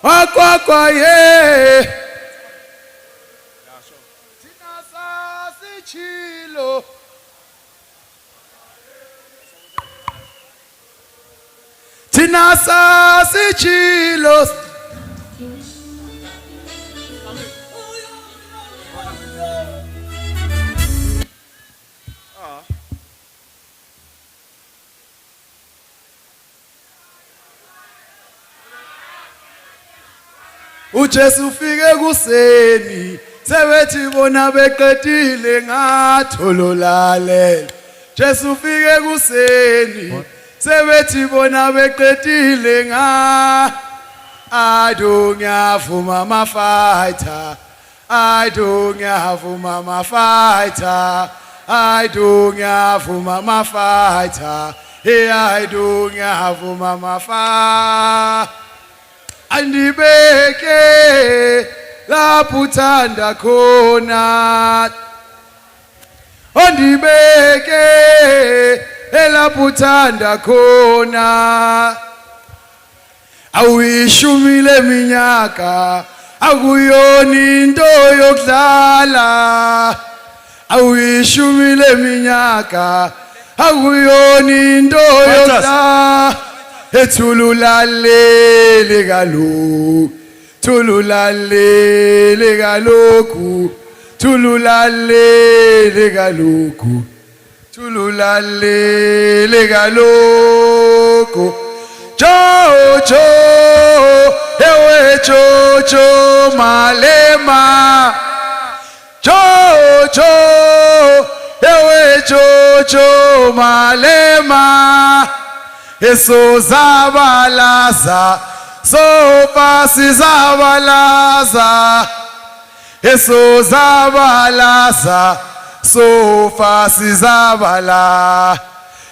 Wakwakwa ye Tina sasichilo Tina sasichilo uJesu ufike kuseni sebethi bona beqedile ngathololalela Jesu ufike kuseni sebethi bona beqedile I don't ngiyavuma mafighter I don't ngiyavuma mafighter I don't ngiyavuma mafighter hey I don't ngiyavuma mafighter andibeke lapho uthanda khona andibeke lapho uthanda khona awishumile minyaka akuyona into yokudlala awishumile minyaka akuyona into yokudlala Etululalele galo Tululalele galoku Tululalele galoku Tululalele galoku Jojo ewe jojo malema Jojo ewe jojo malema Eso zabalaza, sofa si zabalaza. Eso zabalaza, sofa si zabala.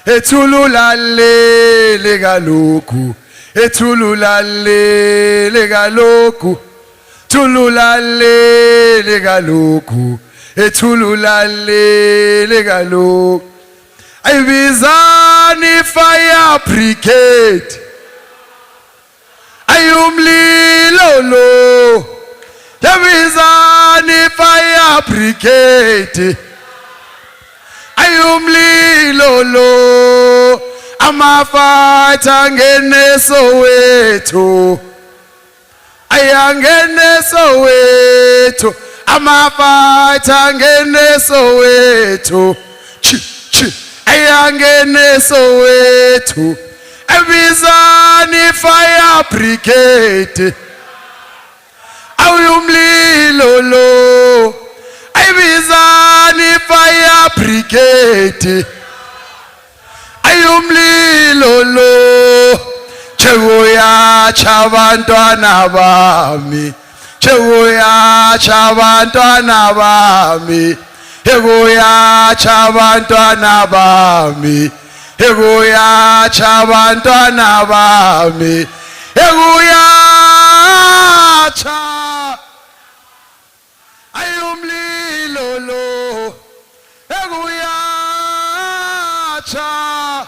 Etululale legaloku, etululale legaloku, tululale legaloku, etululale legaloku. Ayibizani fire brigade ayumlilo lo Ayibizani fire brigade ayumlilo lo amafata ngene Soweto ayangene Soweto amafata ngene Soweto ayangene Soweto ebizani fire brigade awumlilo lo ebizani fire brigade ayumlilo lo chewoya chabantwana bami chewoya chabantwana bami Egoya chabantwana bami Egoya chabantwana bami Egoya cha ayumlilo lo Egoya cha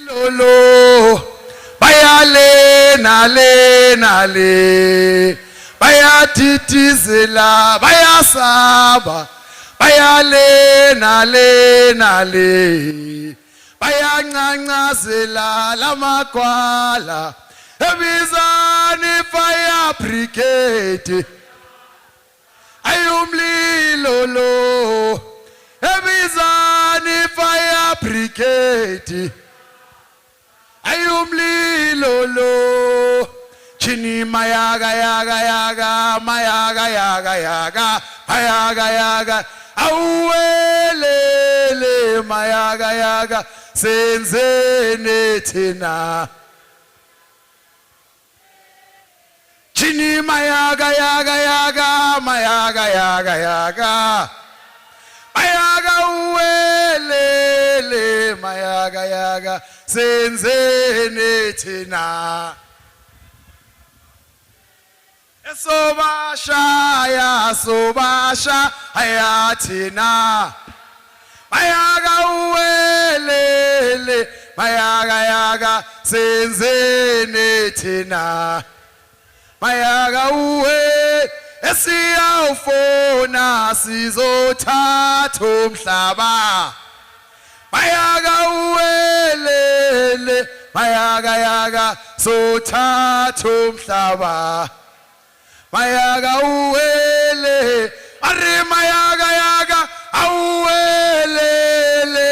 lolo bayale nale bayatitizela bayasaba bayale nale bayancancazela lamakwala ebizani fire brigade ayumlilo lo ebizani fire brigade ayumlilo lo chini mayaga awelele mayaga senzene thina chini mayaga uwelele mayaga senzene thina sobasha ayathina mayaga uwelele mayaga senzene thina mayaga uwe esiyawufuna sizothatha umhlaba mayaga uwelele mayaga yaga sothatha umhlaba mayaga uwele are mayaga yaga awelele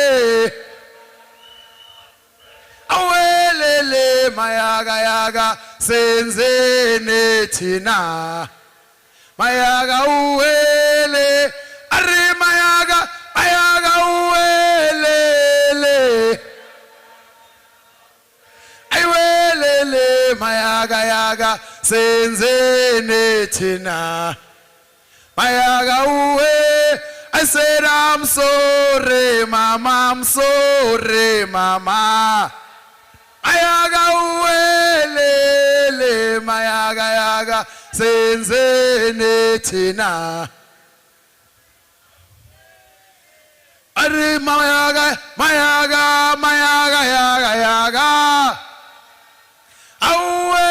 awelele mayaga yaga senzene thina mayaga uwele are mayaga mayaga uwelele aywelele mayaga yaga senzene thina mayaga uwe I said I'm sorry mama mayaga uwelele mayaga yaga senzene thina are mayaga yaga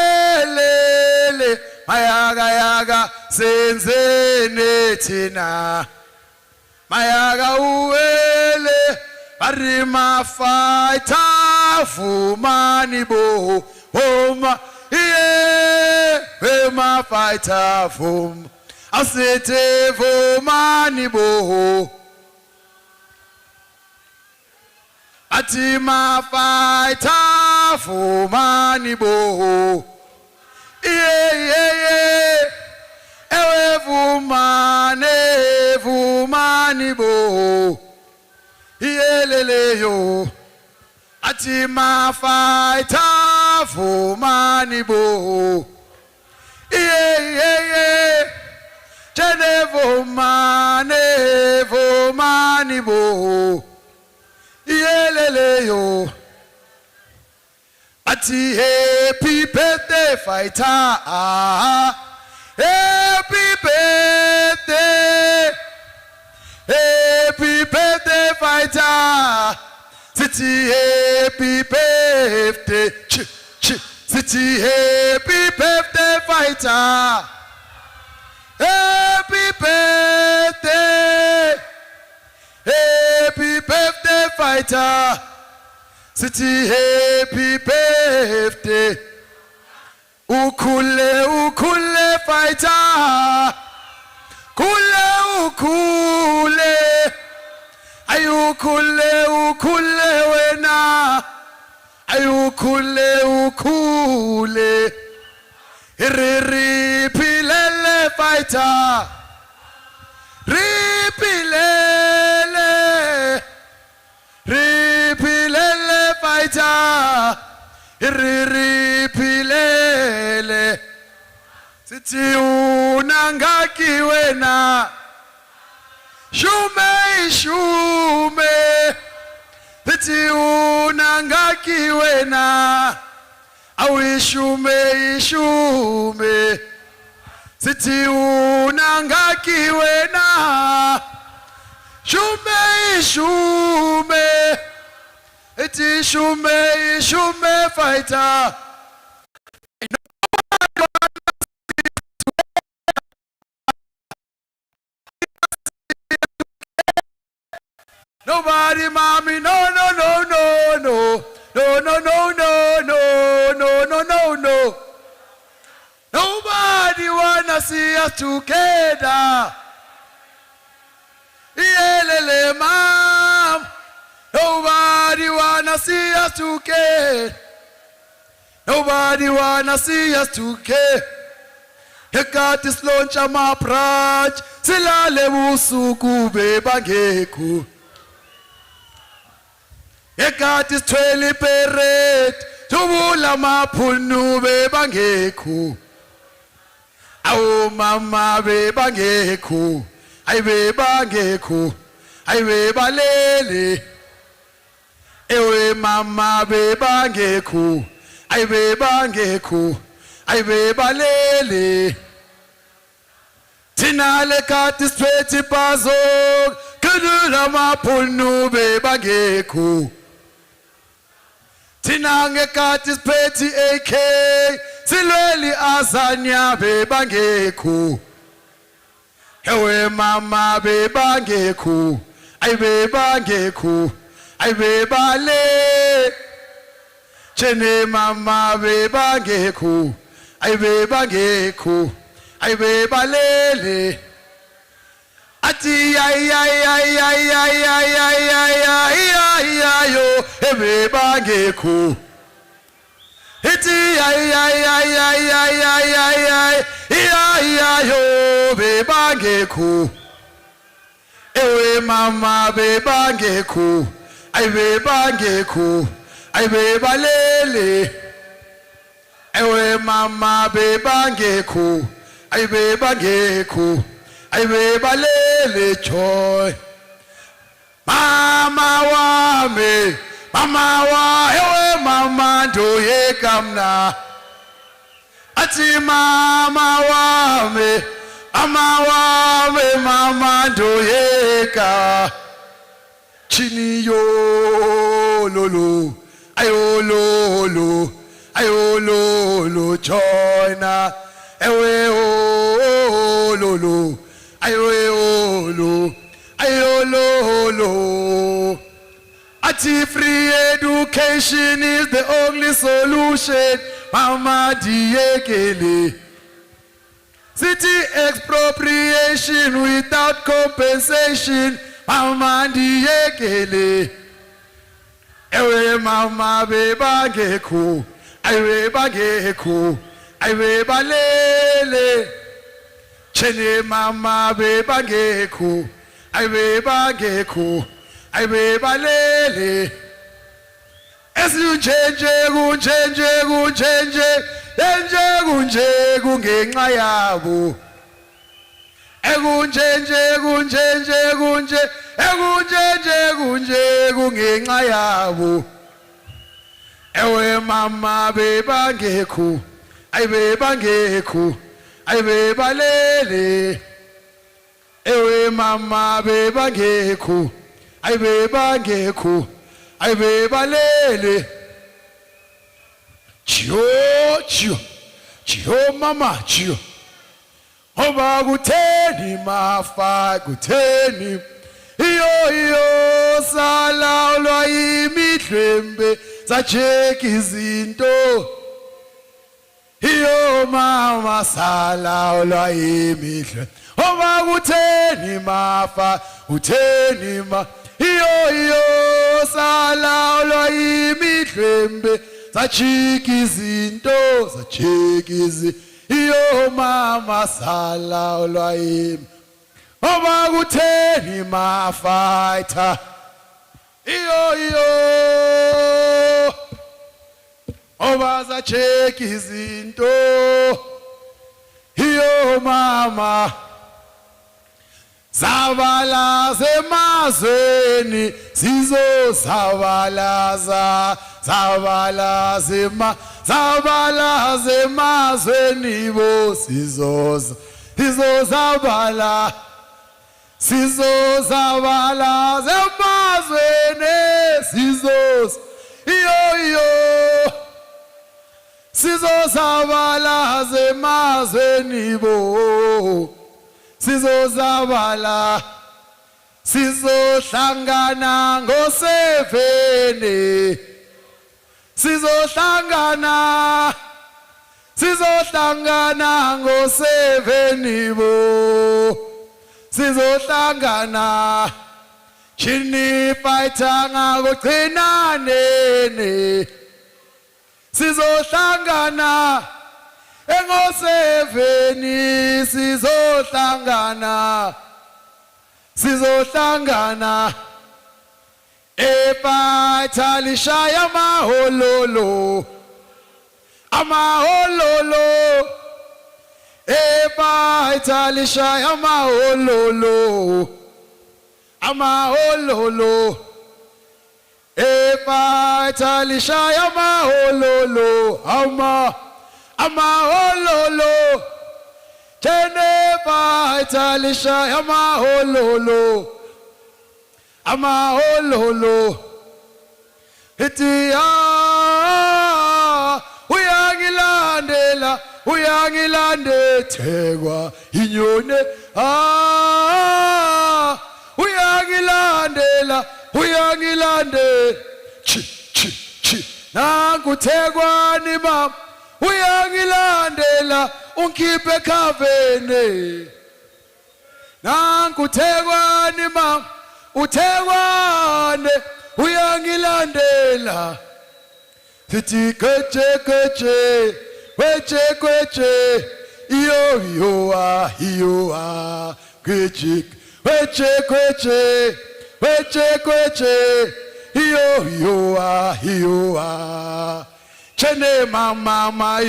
awelele mayaga yaga senzene thina mayaga uwele are mafighter fumani bo homa yeah mafighter fum asete fumani bo ati mafighter fumani bo yeah ewe fumani bo yelele ati mafighter fumani bo yeah jene fumani bo yelele ati happy birthday fighter happy birthday fighter city happy birthday city happy birthday fighter happy birthday fighter city happy birthday ukhule fighter ukhule ayukhule wena ayukhule ripilele fighter ripilele fighter ripilele sithi unangaki wena shume sithi unangaki wena awishume sithi unangaki wena shume iti shume fighter nobody mommy no nobody wanna see us together yelele mom nobody wanna see us together nobody wanna see us together ekati sloncha maprach silale busuku bebangekho ekati sithwele peret tubula maphunu bebangekho awu mama bebangekho ayibebangekho ayibebalele ewe mama bebangekho ayibebangekho ayibebalele thina lekati siphethe ibhazo khulula maphunu bebangekho Thina ngekati siphethi AK silweli azanya bebangekho ewe mama bebangekho ayibebangekho ayibebale chene mama bebangekho ayibebangekho ayibebalele ati ay yo ebebangekho iti ay yo bebangekho ewe mama bebangekho ayibebangekho ayibebalele ewe mama bebangekho ayibebangekho ayibebalele joy mama wami mama wa ewe mama ndoyeka mna ati mama wami mama ndoyeka chini yo lolo ayololo ayololo joyna ewe o lolo ayoe olo ayololo ati free education is the only solution mama diyekele city expropriation without compensation mama diyekele ewe mama bebangekho ayibebangekho ayibebalele chene mama bebangekho ayibebangekho ayibebalele esinjenje kunjenje kungenxa yabo ekunjenje kungenxa yabo ewe mama bebangekho ayibebangekho ayibebalele ewe mama bebangekho ayibebangekho ayibebalele chiyo mama chiyo ngoba kutheni mafa kutheni iyo salawulwa yimidlembe sajeka izinto iyo mama salawulwa yimidlembe ngoba kutheni mafa kutheni iyo salawulwa yimidlembe sajeka izinto iyo mama salawulwa yimidlembe ngoba kutheni mafighter iyo ngoba sajeka izinto iyo mama zabalaza emazweni sizozabalaza zabalaza emazweni bo sizozabalaza emazweni sizozabalaza emazweni bo sizozabala sizohlangana ngo7 sizohlangana ngo7 bo sizohlangana chini fighter ngakugcinaneni sizohlangana ngo7 sizohlangana efighter lishaya amaholo efighter lishaya amaholo efighter lishaya amaholo amaholo chene fighter lishaya amaholo iti uyangilande Thekwa inyone uyangilande chi nangu Thekwani mama uyangilandela ungikhiphe khavene nangu Thekwani mama uThekwane uyangilandela sithi kweche iyo kweche iyo chene mama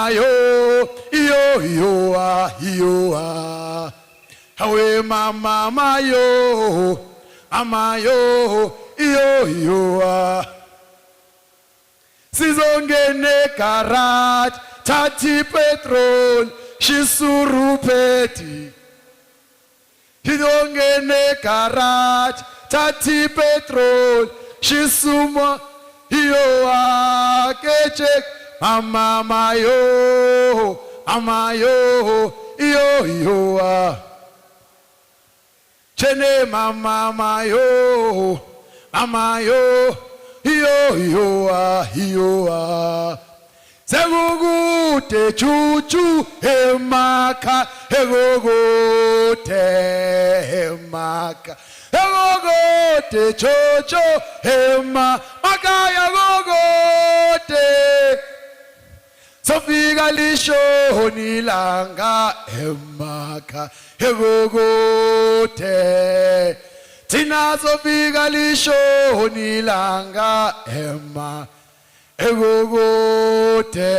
yo iyo hawe mama yo iyo sizongene garage thathi petrol shisurupeti sizongene garage thathi petrol shisuma iyo keche mama yo iyo chene mama yo iyo sekukude chuchu emaka ekukude chocho emakaya kukude sofika lishoni langa emaka ekukude thina sofika lishoni langa ekukude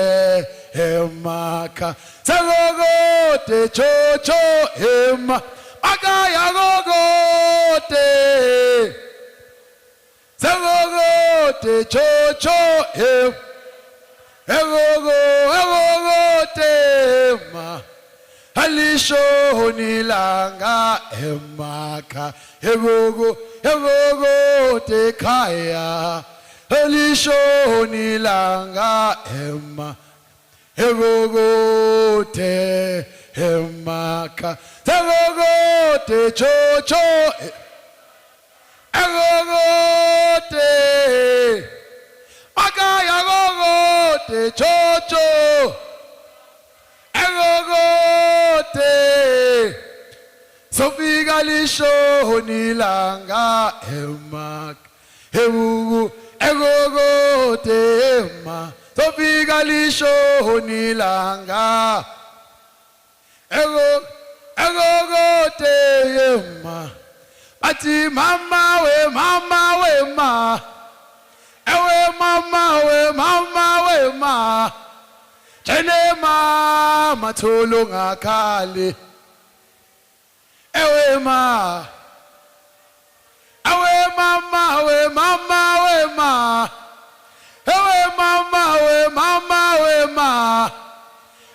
emaka sekukude chocho emakaya kukude sekukude chocho ekukude alishoni langa emaka ekukude khaya alishoni langa ekukude emaka sekukude chocho ekukude makaya kukude chocho ekukude sofika lishoni langa emaka ekukude sofika lishoni langa ekukude athi mama we ewe mama chene mama tholo ngakhale ewe mama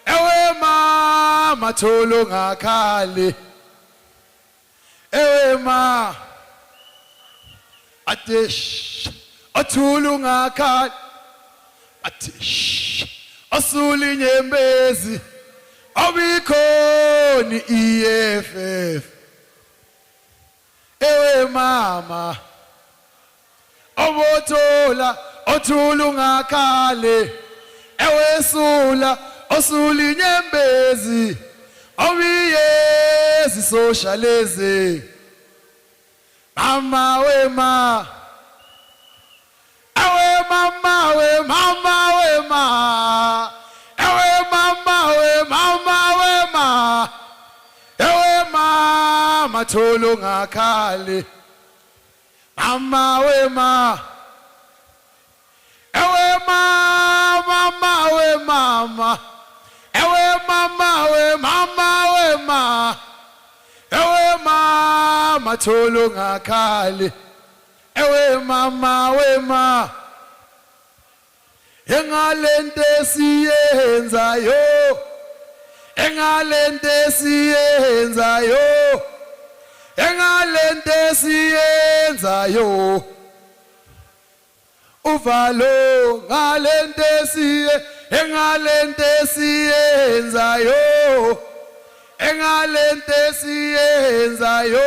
ewe mama tholo ngakhale ewe ma atish athulu ngakhale atish asuli nyembezi abikhoni EFF ewe mama obothola othulu ngakhale ewe sula osuli nyembezi obiyezi socialize mama we ma ewe mama we ma ewe mama tholo ngakhale mama we ma ewe mama ewe mama tholo ngakhale ewe mama we ma engalente siyenzayo engalente siyenzayo uvalo ngalento esiyenzayo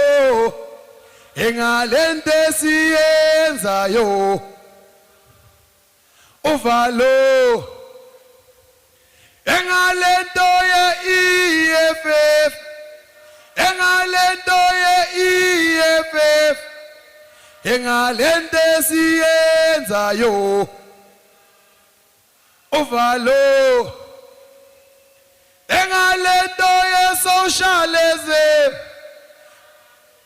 engalento esiyenzayo uvalo engalento ye-EFF engalento ye-EFF engalento esiyenzayo uvalo engalento ye-socialism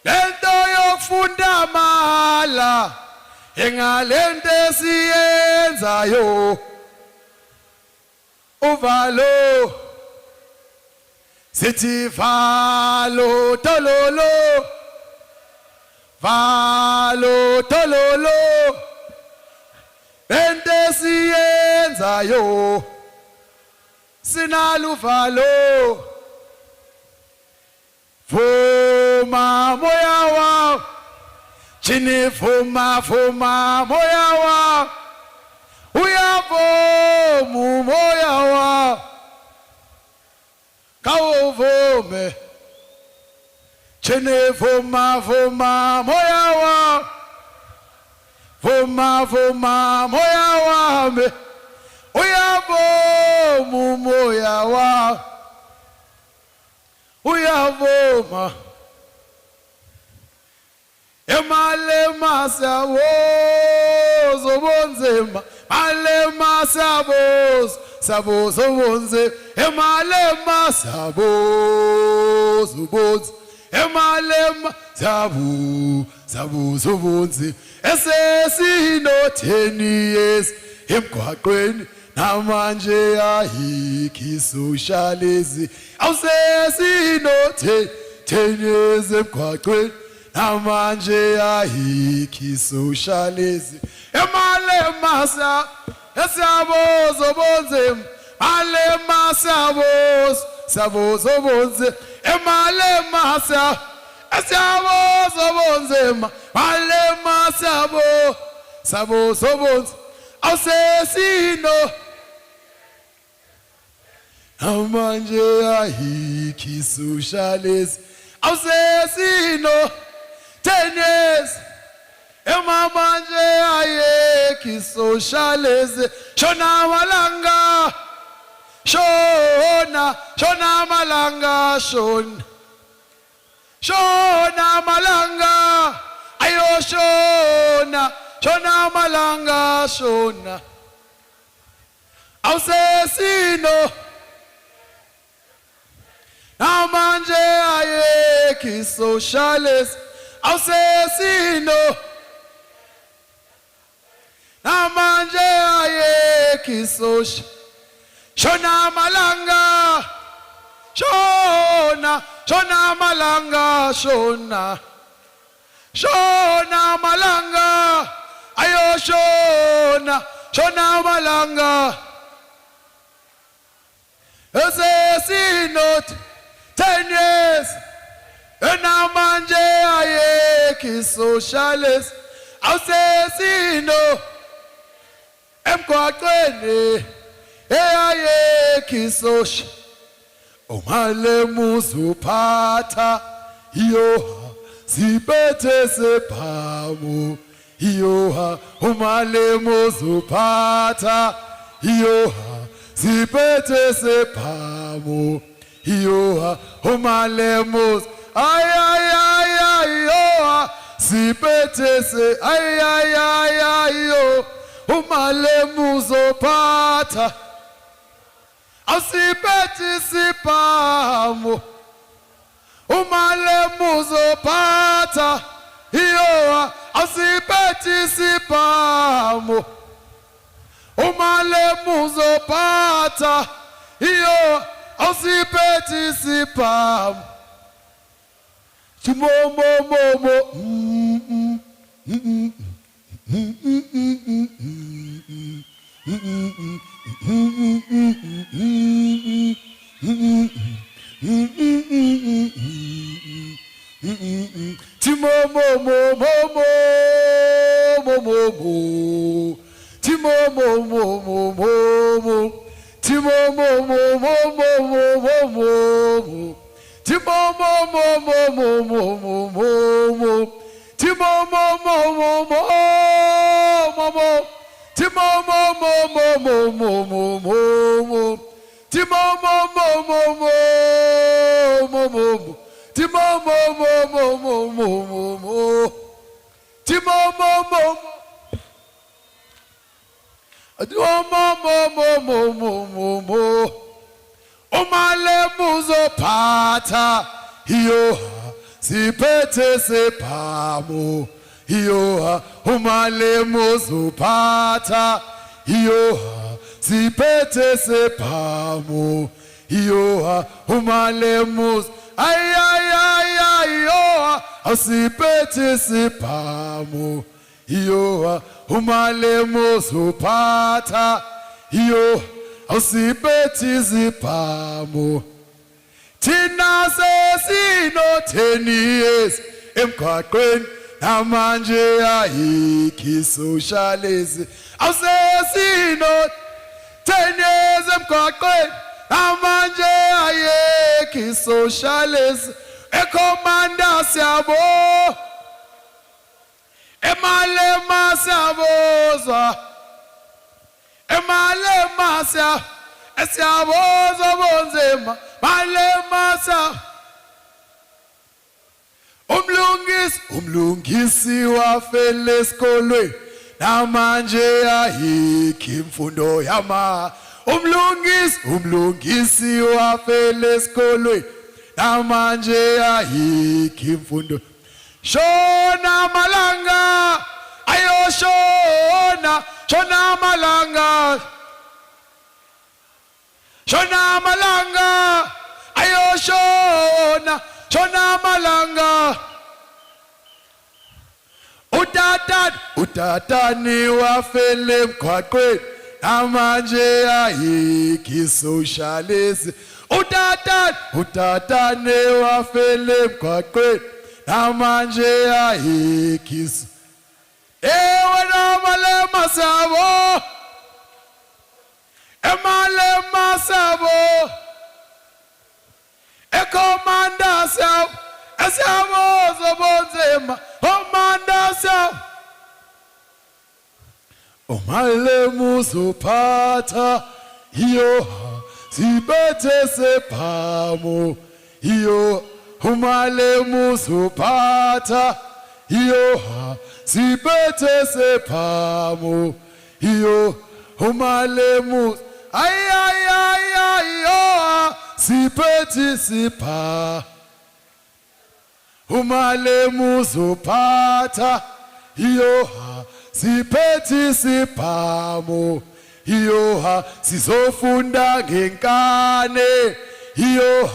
lento yokufunda mahala engalento esiyenzayo uvalo sithi valo tololo valo tololo lento esiyenzayo sinalo uvalo vuma moya wa chini vuma moya wa uyavuma moya wa kawuvume chini vuma moya wa vuma moya wa me uyavuma moya wa uyavuma emalema sabozo bonzema malema sabozo bonze emalema sabozo bonze emalema sabozo bonze esesino 10 years emgwaqweni namanje ayikho socialism awusesino 10 years emgwaqweni namanje ayikho socialism emalema sabozo bonze malema sabozo bonze emalema sabozo bonze malema sabozo bonze awusesino namanje ayikho socialism awusesino 10 years emamanje ayekho socialism shona malanga shona malanga shona malanga ayo shona malanga shona awusesino namanje ayekho socialism awusesino namanje ayekho social shona malanga shona malanga shona malanga ayo shona malanga esesino 10 years namanje ayekho socialist awusesino emgwaqweni ayekho social umalema uzuphatha iyoha siphethe sephamu iyoha umalema uzuphatha iyoha siphethe sephamu iyoha umalema ay iyoha siphethe se ay yo umalema uzophatha awusiphethe siphamu umalema uzophatha iyoha awusiphethe siphamu umalema uzophatha iyoha awusiphethe siphamu chimomo Timo mo mo mo mo mo. Timo mo mo mo mo mo mo mo. Timo mo mo mo mo mo mo mo mo. Timo mo mo mo mo mo mo. Timo mo mo mo mo mo mo mo mo. Timo mo mo mo mo mo mo. Timo mo mo mo mo mo mo mo. Timo mo mo. Mo. Umale muzo pata. Hiyoha. Sipete sepamo. Hiyoha. Umale muzo pata. Hiyoha. Sipete sepamo. Hiyoha. Umale muzo. Ay, ay, ay, ay, yoha. Sipete sepamo. Hiyoha. Umale muzo pata. Hiyoha. Awusiphethi izibhamu thina sesino 10 years emgwaqweni namanje ayikho socialism awusesino 10 years emgwaqweni namanje ayikho socialism ekhomanda siyabo emalema siyabozwa Emalema siya, esiyaboza bonzima, malema siya. Umlungisi wafele esikolweni, namanje ayikho imfundo yama. Umlungisi wafele esikolweni, namanje ayikho imfundo. Shona malanga, ayo shona. Shona malanga, ayo shona malanga. Utatani wafele emgwaqweni, namanje ayikho socialism. Utatani wafele emgwaqweni, namanje ayikho. Emalema sabo, emalema sabo, ekomanda sabo, esabo zobonzima, komanda sabo. Umalema uzophatha, iyoha, siphethe sephamu, iyo. Umalema uzophatha, iyoha. Siphethe sephamu iyo umalemu ay ay ay ay yo siphethe sepha umalemu uzophatha iyo siphethe sephamu iyo sizofunda ngenkane iyo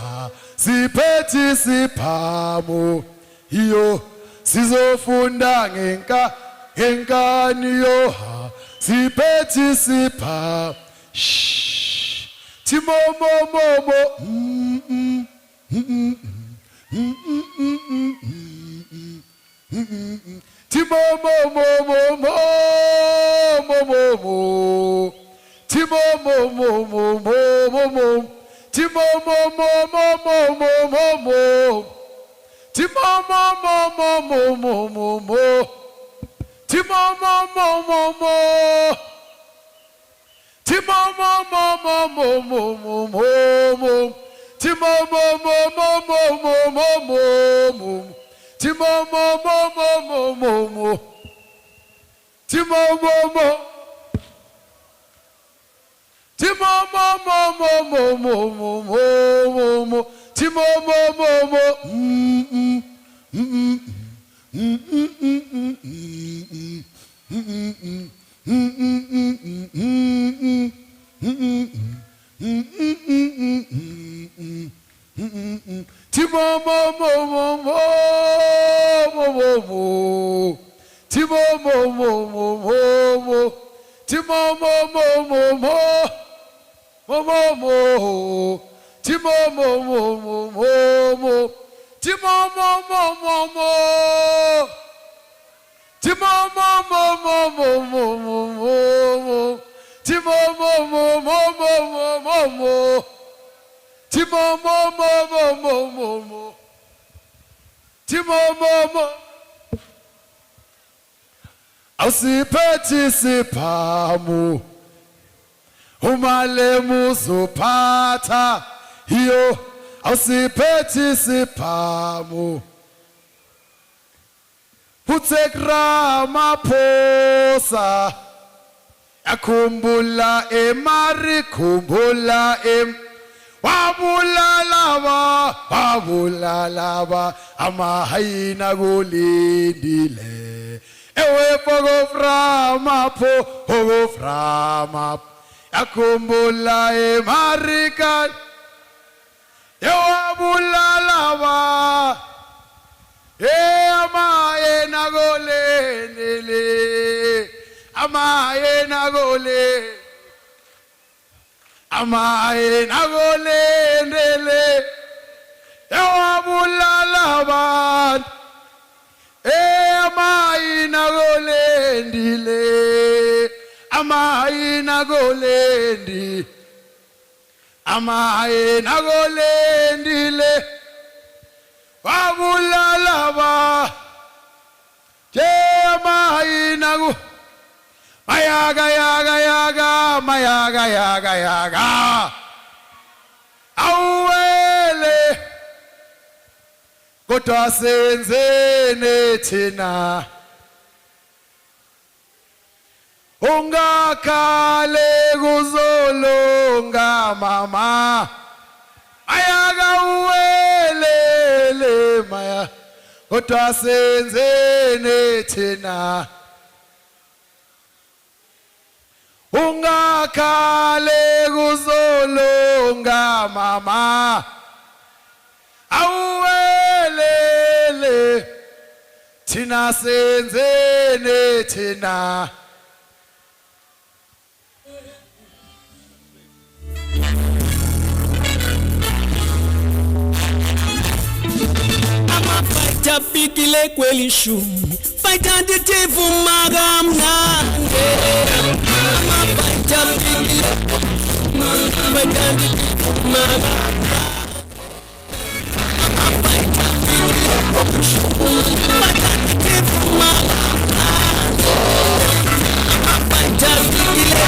siphethe sephamu iyo sizofunda ngenkani yoha siphethi sipha Timo mo mo mo Timo mo mo mo mo mo mo Timo mo mo mo mo mo mo Timo mo mo mo mo mo mo mo Timo mo mo mo mo mo mo mo Timo mo mo mo mo Timo mo mo mo mo mo mo mo mo Timo mo mo mo mo mo mo mo mo Timo mo mo mo mo mo mo Timo mo mo Timo mo mo mo mo mo mo mo Timo mo mo mo Timo mo mo mo mo mo mo Timo mo mo mo mo mo Timo mo mo mo mo mo mo Timo mo mo mo mo mo Timo mo mo mo mo Awusiphethi siphamu umalemu uzophatha iyo awusiphethi siphamu Ramaphosa yakhumbula emari khumbula wabulala amahayina kulindile ewe Ramaphosa yakhumbula emari kan yawabulala amaye nagolendele yawabulala abantu amaye nagolendile wabulala ba amaye mayaga awele kodwa senzene thina ungakhale kuzolonga mama mayaga uwelele maya kodwa senzene thina ungakhale kuzolonga mama awuwelele thina senzene thina Amafaita bigile kweli shumi faita nditifu magamnange Amafaita bigile faita nditifu magamnange Amafaita bigile faita nditifu magamnange Amafaita bigile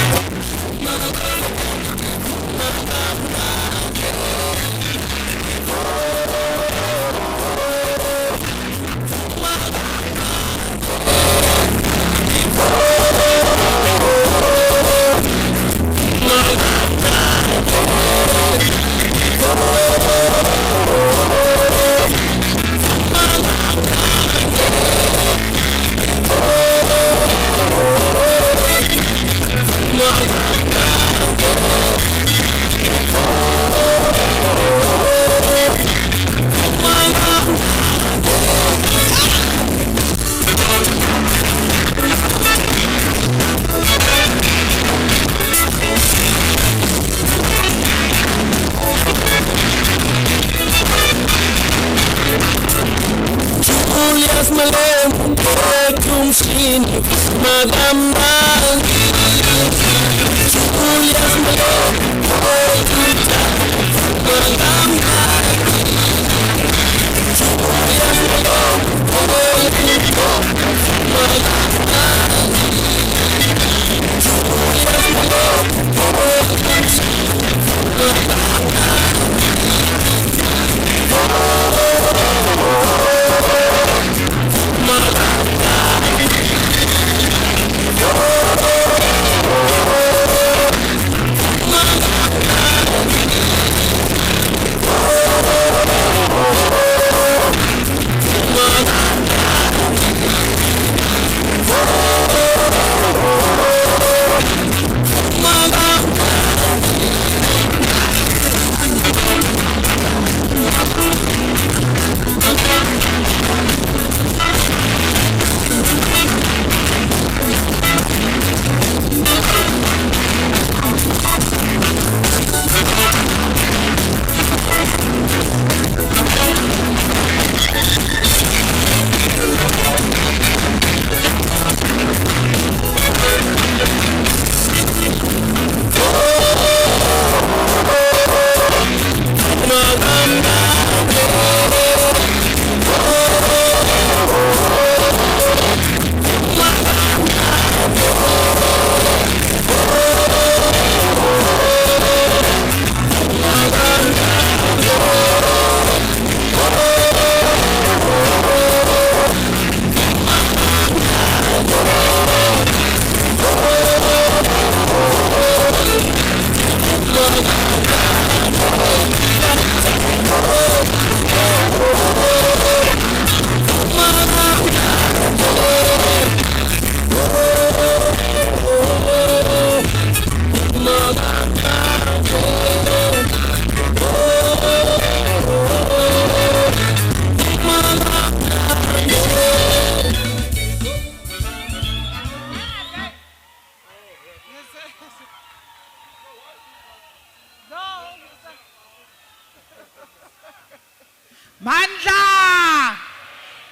Amandla!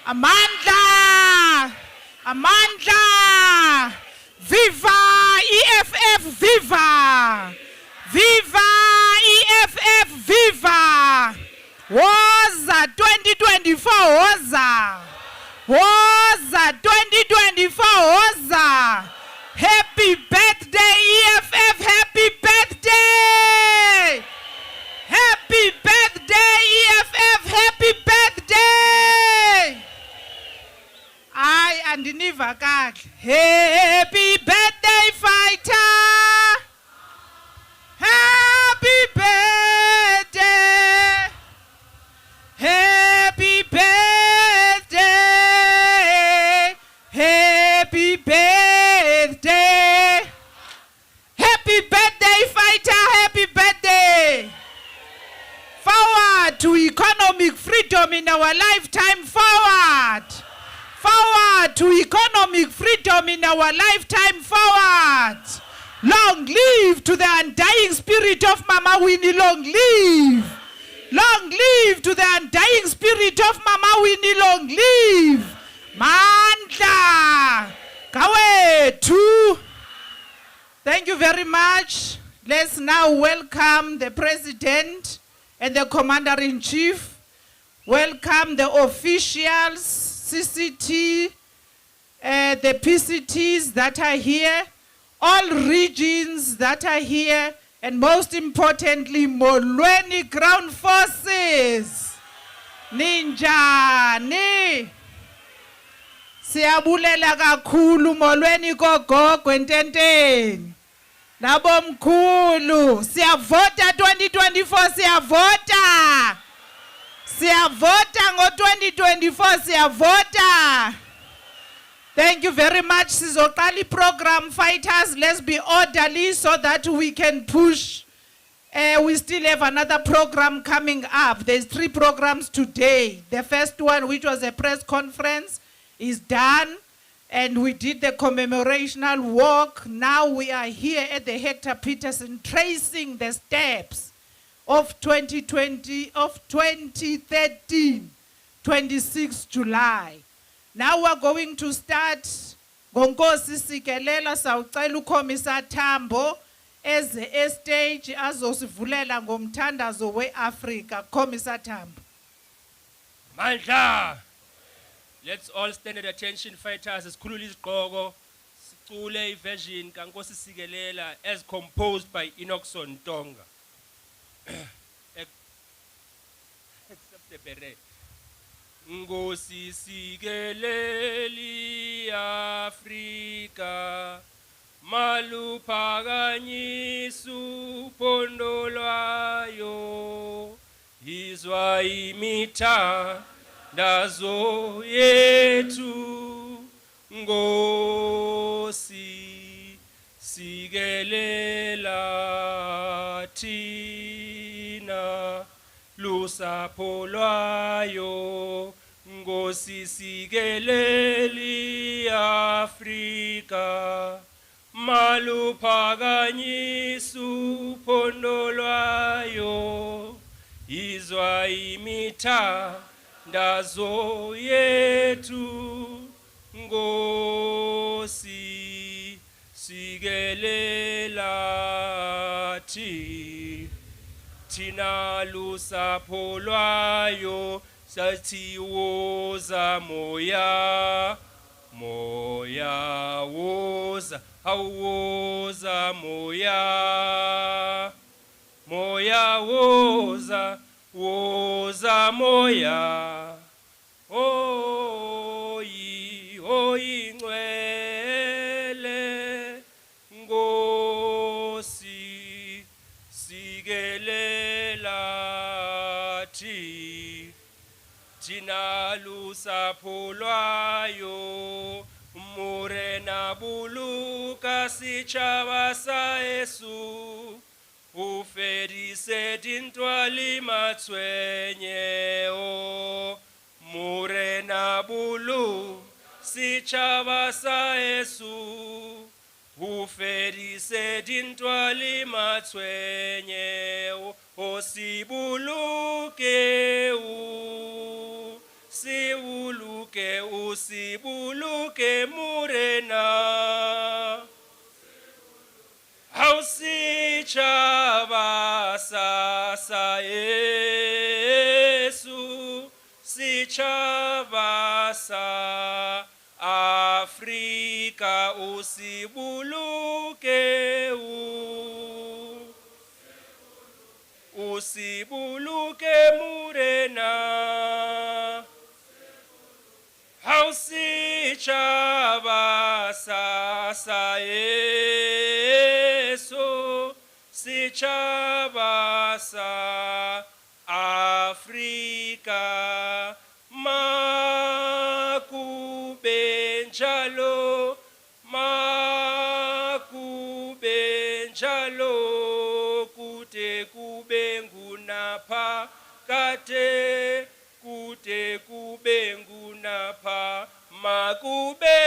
Amandla! Amandla! Viva EFF, viva! Viva EFF, viva! Woza 2024, woza! Woza 2024, woza! Happy birthday EFF, happy birthday! Happy birthday EFF, happy birthday! Andiniva kahle. Happy birthday fighter! Happy birthday! Happy birthday! Happy birthday! Happy birthday fighter! Happy birthday! Forward to economic freedom in our lifetime, forward! Forward to economic freedom in our lifetime, forward! Long live to the undying spirit of Mama Winnie, long live! Long live to the undying spirit of Mama Winnie, long live! Mandla! Kawe tu! Thank you very much. Let's now welcome the President and the Commander-in-Chief. Welcome the officials, CCT, the PCTs that are here, all regions that are here, and most importantly, Molweni Ground Forces. Ninjani. Siyabulela kakhulu Molweni gogo ententeni. Labo mkhulu, siyavota 2024, siyavota. Siyavota ngo-2024, siyavota. Thank you very much. Sizokali program fighters. Let's be orderly so that we can push. We still have another program coming up. There's 3 programs today. The first one, which was a press conference, is done. And we did the commemorational walk. Now we are here at the Hector Peterson tracing the steps of 2013, 26 July. Now we're going to start. Ngonkosi Sikelela sawucela uKhomisar Tambo as a stage azosivulela ngomthandazo weAfrica. Khomisar Tambo. Mandla! Let's all stand at attention, fighters. Sikhulule izigqoko, sicule iversion kaNkosi Sikelela as composed by Enochson Tonga. Except the beret. Nkosi sikeleli Afrika maluphakanyisa uphondo lwayo izwa imithandazo yethu Nkosi sikelela thina lusapho lwayo Nkosi sikeleli Afrika maluphakanyisa uphondo lwayo izwa imithandazo yethu Nkosi sikelela thina lusapho lwayo sathi woza moya moya woza awoza moya moya woza woza moya oyi oyi ngcwele Nkosi sikelela thina lusapho lwayo murena buluka sitshaba sa Yesu ufedise dintwali matshwenyeo murena bulu sitshaba sa Yesu ufedise dintwali matshwenyeo osibuluke Sibuluke Murena Hausichaba Sasa Yesu Sichaba Sa Afrika usibuluke usibuluke Murena Hausichaba Sasa Yesu Sichaba Sa Afrika Makubenjalo kute kubengunapa kate kute kubengunapa makube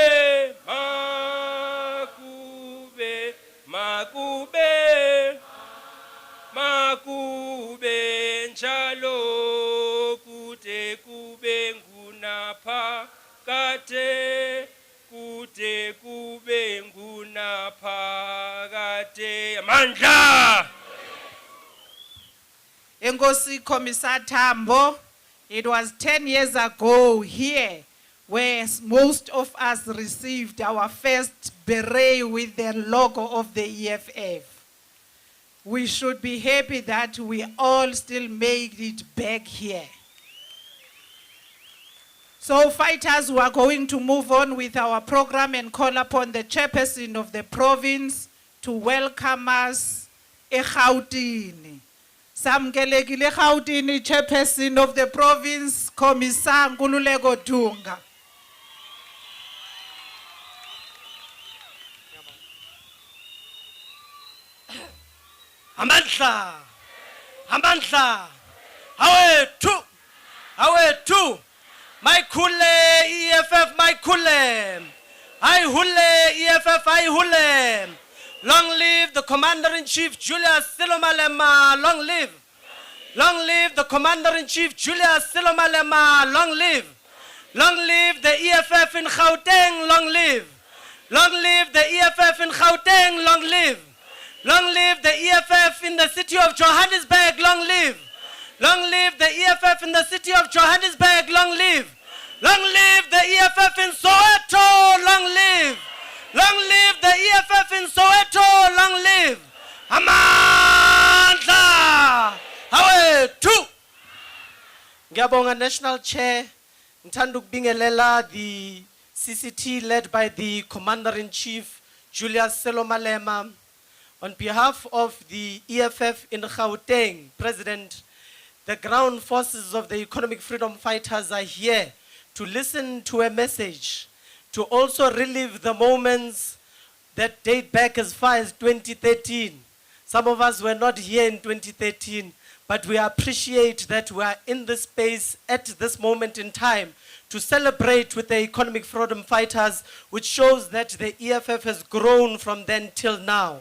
njalo kute kubengunapa kate kute kubengunapa kate amandla. Enkosi Commissar Tambo, it was 10 years ago here where most of us received our first beret with the logo of the EFF. We should be happy that we all still made it back here. So fighters, we are going to move on with our program and call upon the chairperson of the province to welcome us eGauteng. Samkelekile eGauteng, chairperson of the province, Commissar Nkululeko Dunga. Amandla, amandla, awetu, my kule EFF, my kule, I hule EFF, I hule. Long live the Commander-in-Chief Julius Silomalema, long live. Long live the Commander-in-Chief Julius Silomalema, long live. Long live the EFF in Gauteng, long live. Long live the EFF in Gauteng, long live. Long live the EFF in the city of Johannesburg, long live. Long live the EFF in the city of Johannesburg, long live. Long live the EFF in Soweto, long live. Long live the EFF in Soweto, long live. Amandla, awetu. Ngiyabonga National Chair, ngithanda ukubingelela the CCT led by the Commander-in-Chief Julius Silomalema. On behalf of the EFF in Gauteng, President, the ground forces of the economic freedom fighters are here to listen to a message, to also relive the moments that date back as far as 2013. Some of us were not here in 2013, but we appreciate that we are in this space at this moment in time to celebrate with the economic freedom fighters, which shows that the EFF has grown from then till now.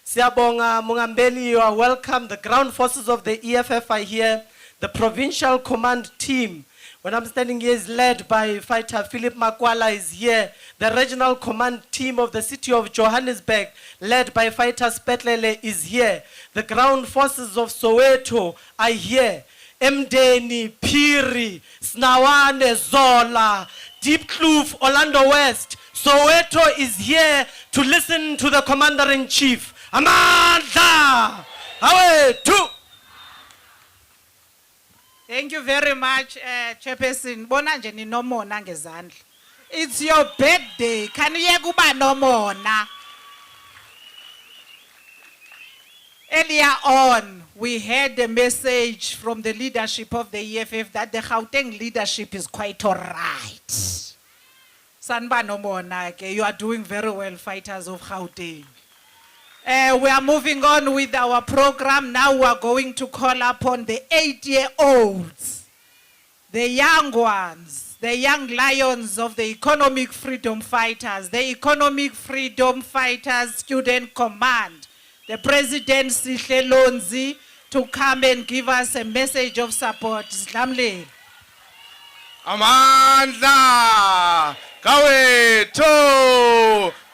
Siyabonga Mungambeli, you are welcome. The ground forces of the EFF are here. The provincial command team, when I'm standing here, is led by fighter Philip Makwala is here. The regional command team of the city of Johannesburg, led by fighter Spetlele, is here. The ground forces of Soweto are here. Mdeni, Piri, Snawane, Zola, Deep Kloof, Orlando West. Soweto is here to listen to the Commander-in-Chief. Amandla, awetu. Thank you very much, Chairperson. Bona nje ninomona ngezandla. It's your birthday. Can you kuba nomona? Earlier on, we heard a message from the leadership of the EFF that the Gauteng leadership is quite all right. Sanba nomona, you are doing very well, fighters of Gauteng. We are moving on with our program. Now we are going to call upon the 8-year-olds, the young ones, the young lions of the economic freedom fighters, the economic freedom fighters student command, the President Sihle Lonzi, to come and give us a message of support. Slamle. Amandla. Soweto.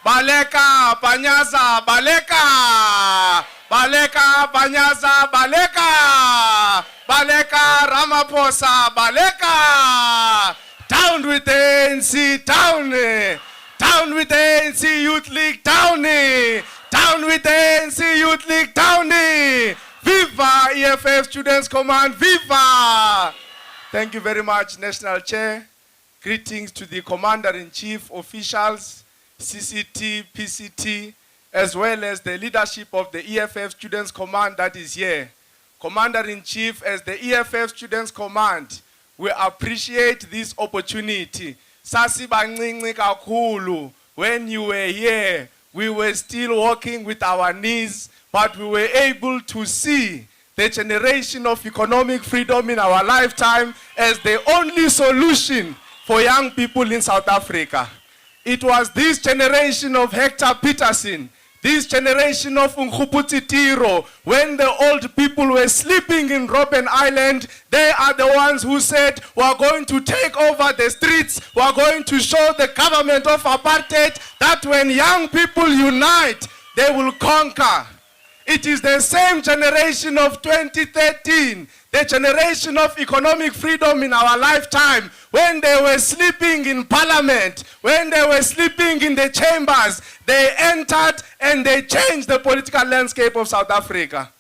Baleka, Panyaza, Baleka. Baleka, Panyaza, Baleka. Baleka, Ramaphosa, Baleka. Down with the ANC, down. Down with the ANC Youth League, down. Down with the ANC Youth League, down. Viva EFF Students Command, viva! Thank you very much, National Chair. Greetings to the Commander-in-Chief, officials, CCT, PCT, as well as the leadership of the EFF Students Command that is here. Commander-in-Chief, as the EFF Students Command, we appreciate this opportunity. Sasi bancinci kakhulu, when you were here, we were still walking with our knees, but we were able to see the generation of economic freedom in our lifetime as the only solution for young people in South Africa. It was this generation of Hector Peterson, this generation of Nkhuputi Tiro, when the old people were sleeping in Robben Island, they are the ones who said, we are going to take over the streets, we are going to show the government of apartheid that when young people unite, they will conquer. It is the same generation of 2013, the generation of economic freedom in our lifetime, when they were sleeping in parliament, when they were sleeping in the chambers, they entered and they changed the political landscape of South Africa.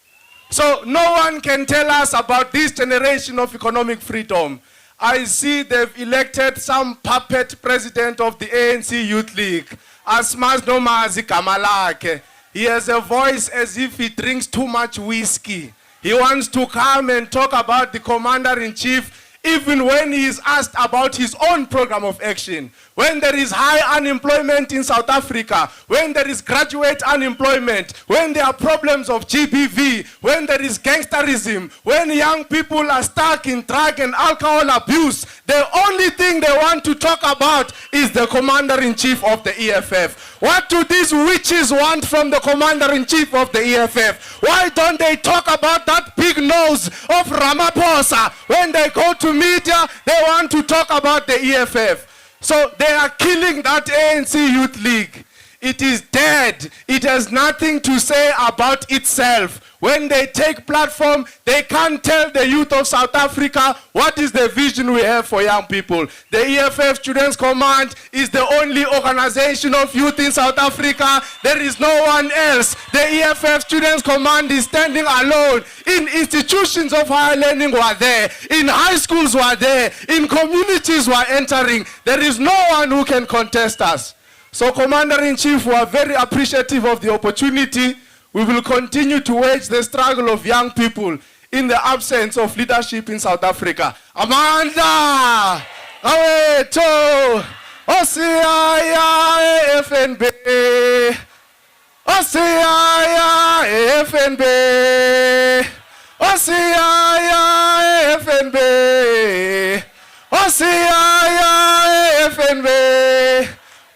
So no one can tell us about this generation of economic freedom. I see they've elected some puppet president of the ANC Youth League, Asmas Nomazi Kamalake. He has a voice as if he drinks too much whiskey. He wants to come and talk about the commander-in-chief even when he is asked about his own program of action. When there is high unemployment in South Africa, when there is graduate unemployment, when there are problems of GBV, when there is gangsterism, when young people are stuck in drug and alcohol abuse, the only thing they want to talk about is the commander-in-chief of the EFF. What do these witches want from the commander-in-chief of the EFF? Why don't they talk about that big nose of Ramaphosa? When they go to media, they want to talk about the EFF. So they are killing that ANC Youth League. It is dead. It has nothing to say about itself. When they take platform, they can't tell the youth of South Africa what is the vision we have for young people. The EFF Students Command is the only organization of youth in South Africa. There is no one else. The EFF Students Command is standing alone. In institutions of higher learning were there. In high schools were there. In communities were entering. There is no one who can contest us. So Commander-in-Chief, we are very appreciative of the opportunity. We will continue to wage the struggle of young people in the absence of leadership in South Africa. Amanda! Soweto! Osiaya FNB! Osiaya FNB! Osiaya FNB! Osiaya FNB!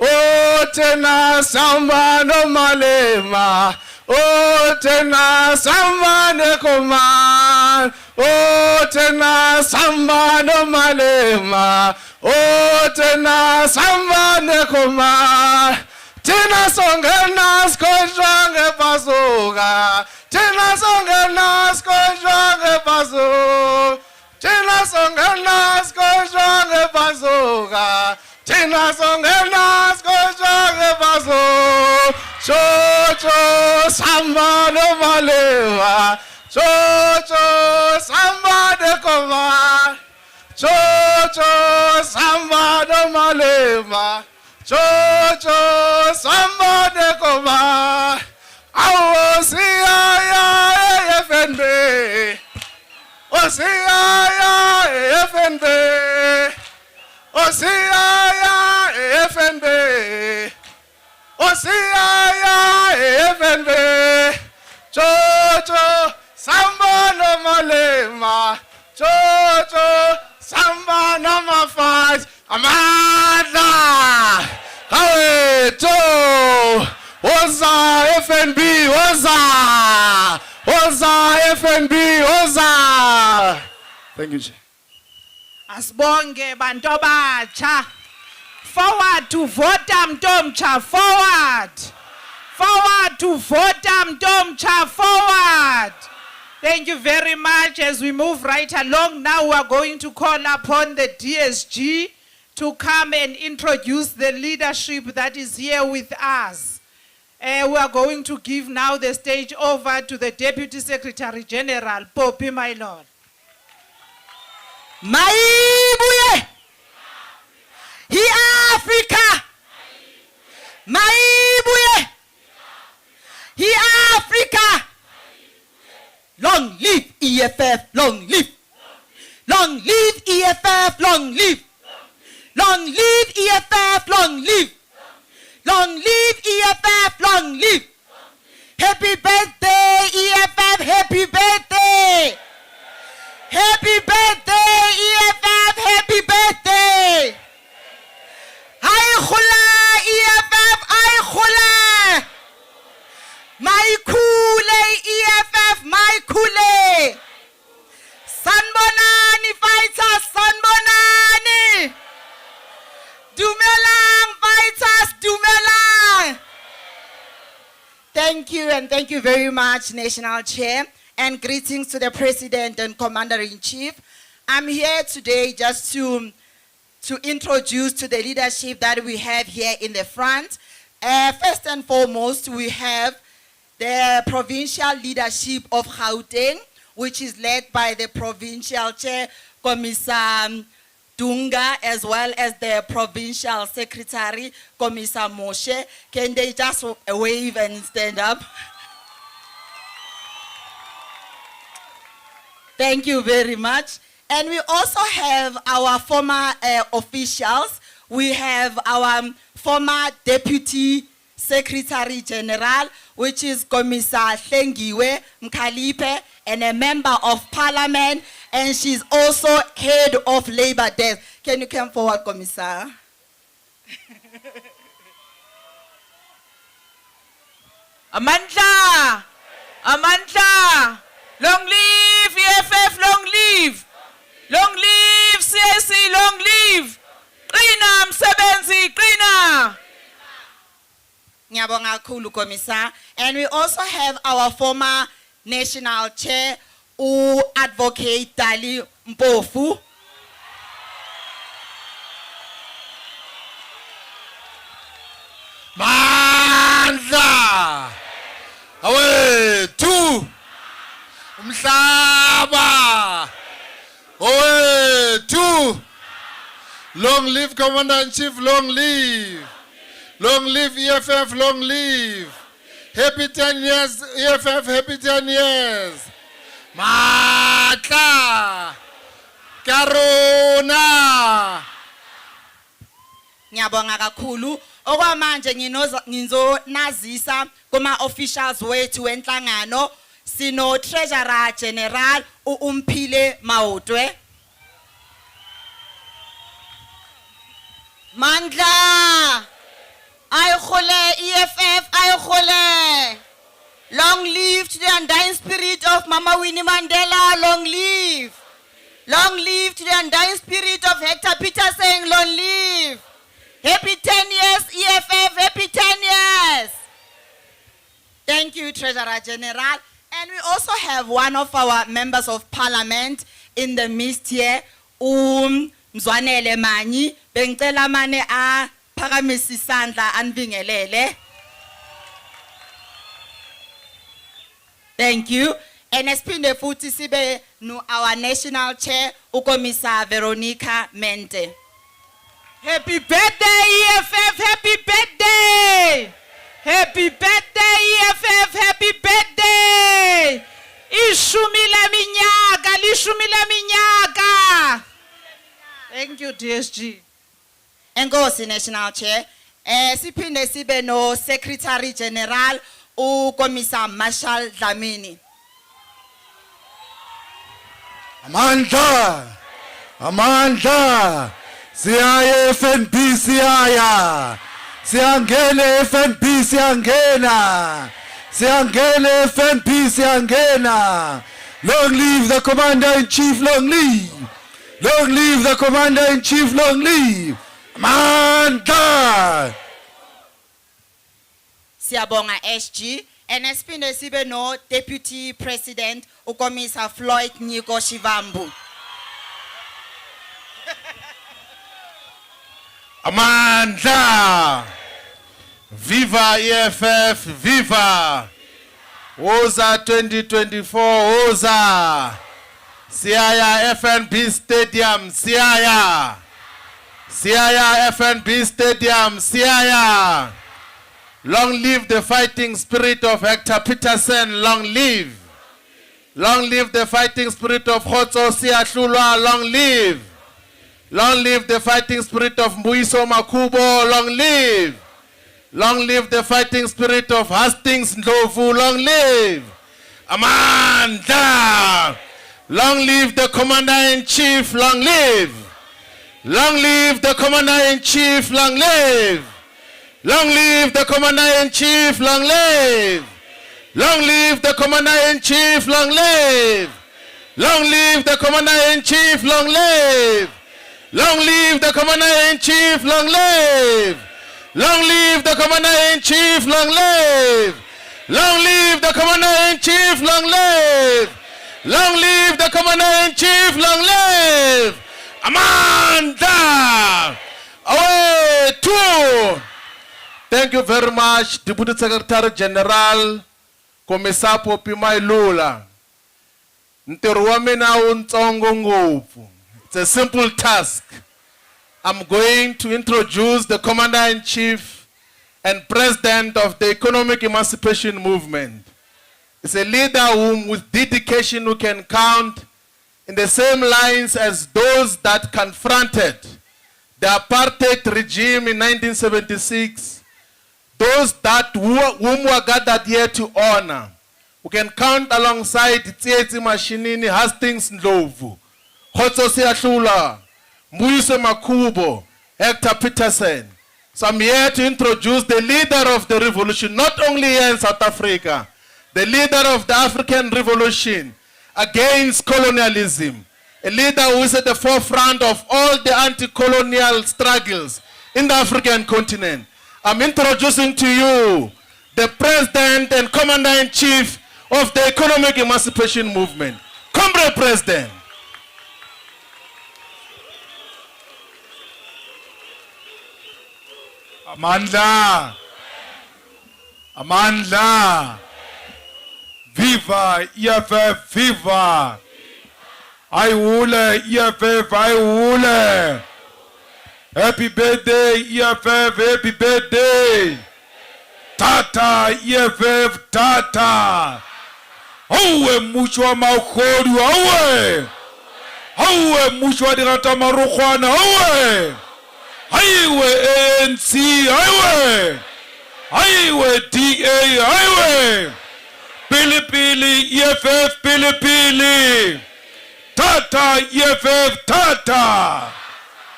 Oh, tena samba no malema. Oh, tena samba ne koman. Oh, tena samba no malema. Oh, tena samba ne koman. Tena songena skojange bazoga. Tena songena skojange bazoga. Tena songena skojange bazoga. Tena songena skojange bazoga. Chocho samba no malewa. Chocho samba de koma. Chocho samba no malewa. Chocho samba de koma. Osiaya FNB. Osiaya FNB. Osiaya FNB. Osiaya FNB. Chocho samba no malema. Chocho samba no mafaz. Amanda. Soweto. Oza FNB. Oza. Oza FNB. Oza. Thank you, Chair. Asibonge bantu abatsha. Forward to vota mntomtsha, forward. Forward to vota mntomtsha, forward. Thank you very much. As we move right along, now we are going to call upon the DSG to come and introduce the leadership that is here with us. We are going to give now the stage over to the Deputy Secretary General, Poppy, my lord. Maibuye. Hi Africa. Maibuye. Hi Africa. Long live EFF, long live. Long live EFF, long live. Long live EFF, long live. Long live EFF, long live. Happy birthday, EFF, happy birthday. Happy birthday, EFF, happy birthday. Ay khula, EFF, ay khula. My kule, EFF, my kule. Sanbonani fighters, Sanbonani. Dumelang fighters, Dumelang. Thank you, and thank you very much, National Chair, and greetings to the President and Commander-in-Chief. I'm here today just to introduce to the leadership that we have here in the front. First and foremost, we have the provincial leadership of Gauteng, which is led by the Provincial Chair, Commissar Dunga, as well as the Provincial Secretary, Commissar Moshe. Can they just wave and stand up? Thank you very much. And we also have our former officials. We have our former Deputy Secretary General, which is Commissar Hlengiwe Mkhalipe, and a member of Parliament, and she's also head of Labor Desk. Can you come forward, Commissar? Amandla! Amandla! Long live EFF, long live! Long live CSC, long live! Qina msebenzi, qina! Ngiyabonga kakhulu, Commissar. And we also have our former National Chair, Advocate Dali Mpofu. Mandla! Away, two! Umhlaba! Away, two! Long live Commander-in-Chief, long live! Long live EFF, long live! Happy 10 years, EFF, happy 10 years! Matla! Karuna! Ngiyabonga kakhulu. Okwamanje ngizonazisa kuma officials wethu enhlangano. Sino Treasurer General Umphile Maotwe. Mandla! Aykhole EFF, aykhole. Long live to the undying spirit of Mama Winnie Mandela, long live. Long live to the undying spirit of Hector Peterson, long live. Happy 10 years, EFF, happy 10 years. Thank you, Treasurer General. And we also have one of our members of Parliament in the midst here, Mzwanele Mani, bengicela mane a phakamisa isandla anibingelele. Thank you. And esiphinde futhi sibe no our National Chair, uKommissar Veronica Mente. Happy birthday, EFF, happy birthday! Happy birthday, EFF, happy birthday! Ishumi la minyaka, lishumi la minyaka! Thank you, DSG. Enkosi National Chair. Siphinde sibe no Secretary General uKommissar Marshall Dlamini. Amandla! Amandla! Siyaya FNB siyaya! Siyangena FNB siyangena! Siyangena FNB siyangena! Long live the Commander-in-Chief, long live! Long live the Commander-in-Chief, long live. Amandla. Siyabonga SG. And esiphinde sibe no Deputy President uKomisa Floyd Nyiko Shivambu. Amandla. Viva EFF, viva. Woza 2024, Woza. Siaya FNB Stadium, Siaya. Siaya FNB Stadium, Siaya. Long live the fighting spirit of Hector Peterson, long live. Long live the fighting spirit of Khotso Siahlulwa, long live. Long live the fighting spirit of Mbuiso Makubo, long live. Long live the fighting spirit of Hastings Ndlovu, long live. Amandla. Long live the Commander-in-Chief, long live. Long live the Commander-in-Chief, long live. Long live the Commander-in-Chief, long live. Long live the Commander-in-Chief, long live. Long live the Commander-in-Chief, long live. Long live the Commander-in-Chief, long live. Long live the Commander-in-Chief, long live. Long live the Commander-in-Chief, long live. Long live the Commander-in-Chief, long live. Amanda. Away, two. Thank you very much, Deputy Secretary General Komisapo Pimailula. Ntirho wa mina wu ntsongo ngopfu. It's a simple task. I'm going to introduce the Commander-in-Chief and President of the Economic Emancipation Movement. It's a leader whom with dedication we can count in the same lines as those that confronted the apartheid regime in 1976, those that whom were gathered here to honor. We can count alongside Tsietsi Mashinini, Hastings Ndlovu, Khotso Siahlulwa, Mbuiso Makubo, Hector Peterson. So I'm here to introduce the leader of the revolution, not only here in South Africa, the leader of the African revolution against colonialism, a leader who is at the forefront of all the anti-colonial struggles in the African continent. I'm introducing to you the President and Commander-in-Chief of the Economic Emancipation Movement, Comrade President. Amandla. Amandla. Viva EFF, viva. Ayule EFF, ayule. Happy birthday EFF, happy birthday. Tata EFF, tata. Auwe muchwa maukhodu, auwe. Auwe muchwa dirata marukwana, auwe. Highway ANC, highway. Highway DA, highway. Pili Pili, EFF, Pili Pili. Tata, EFF, Tata.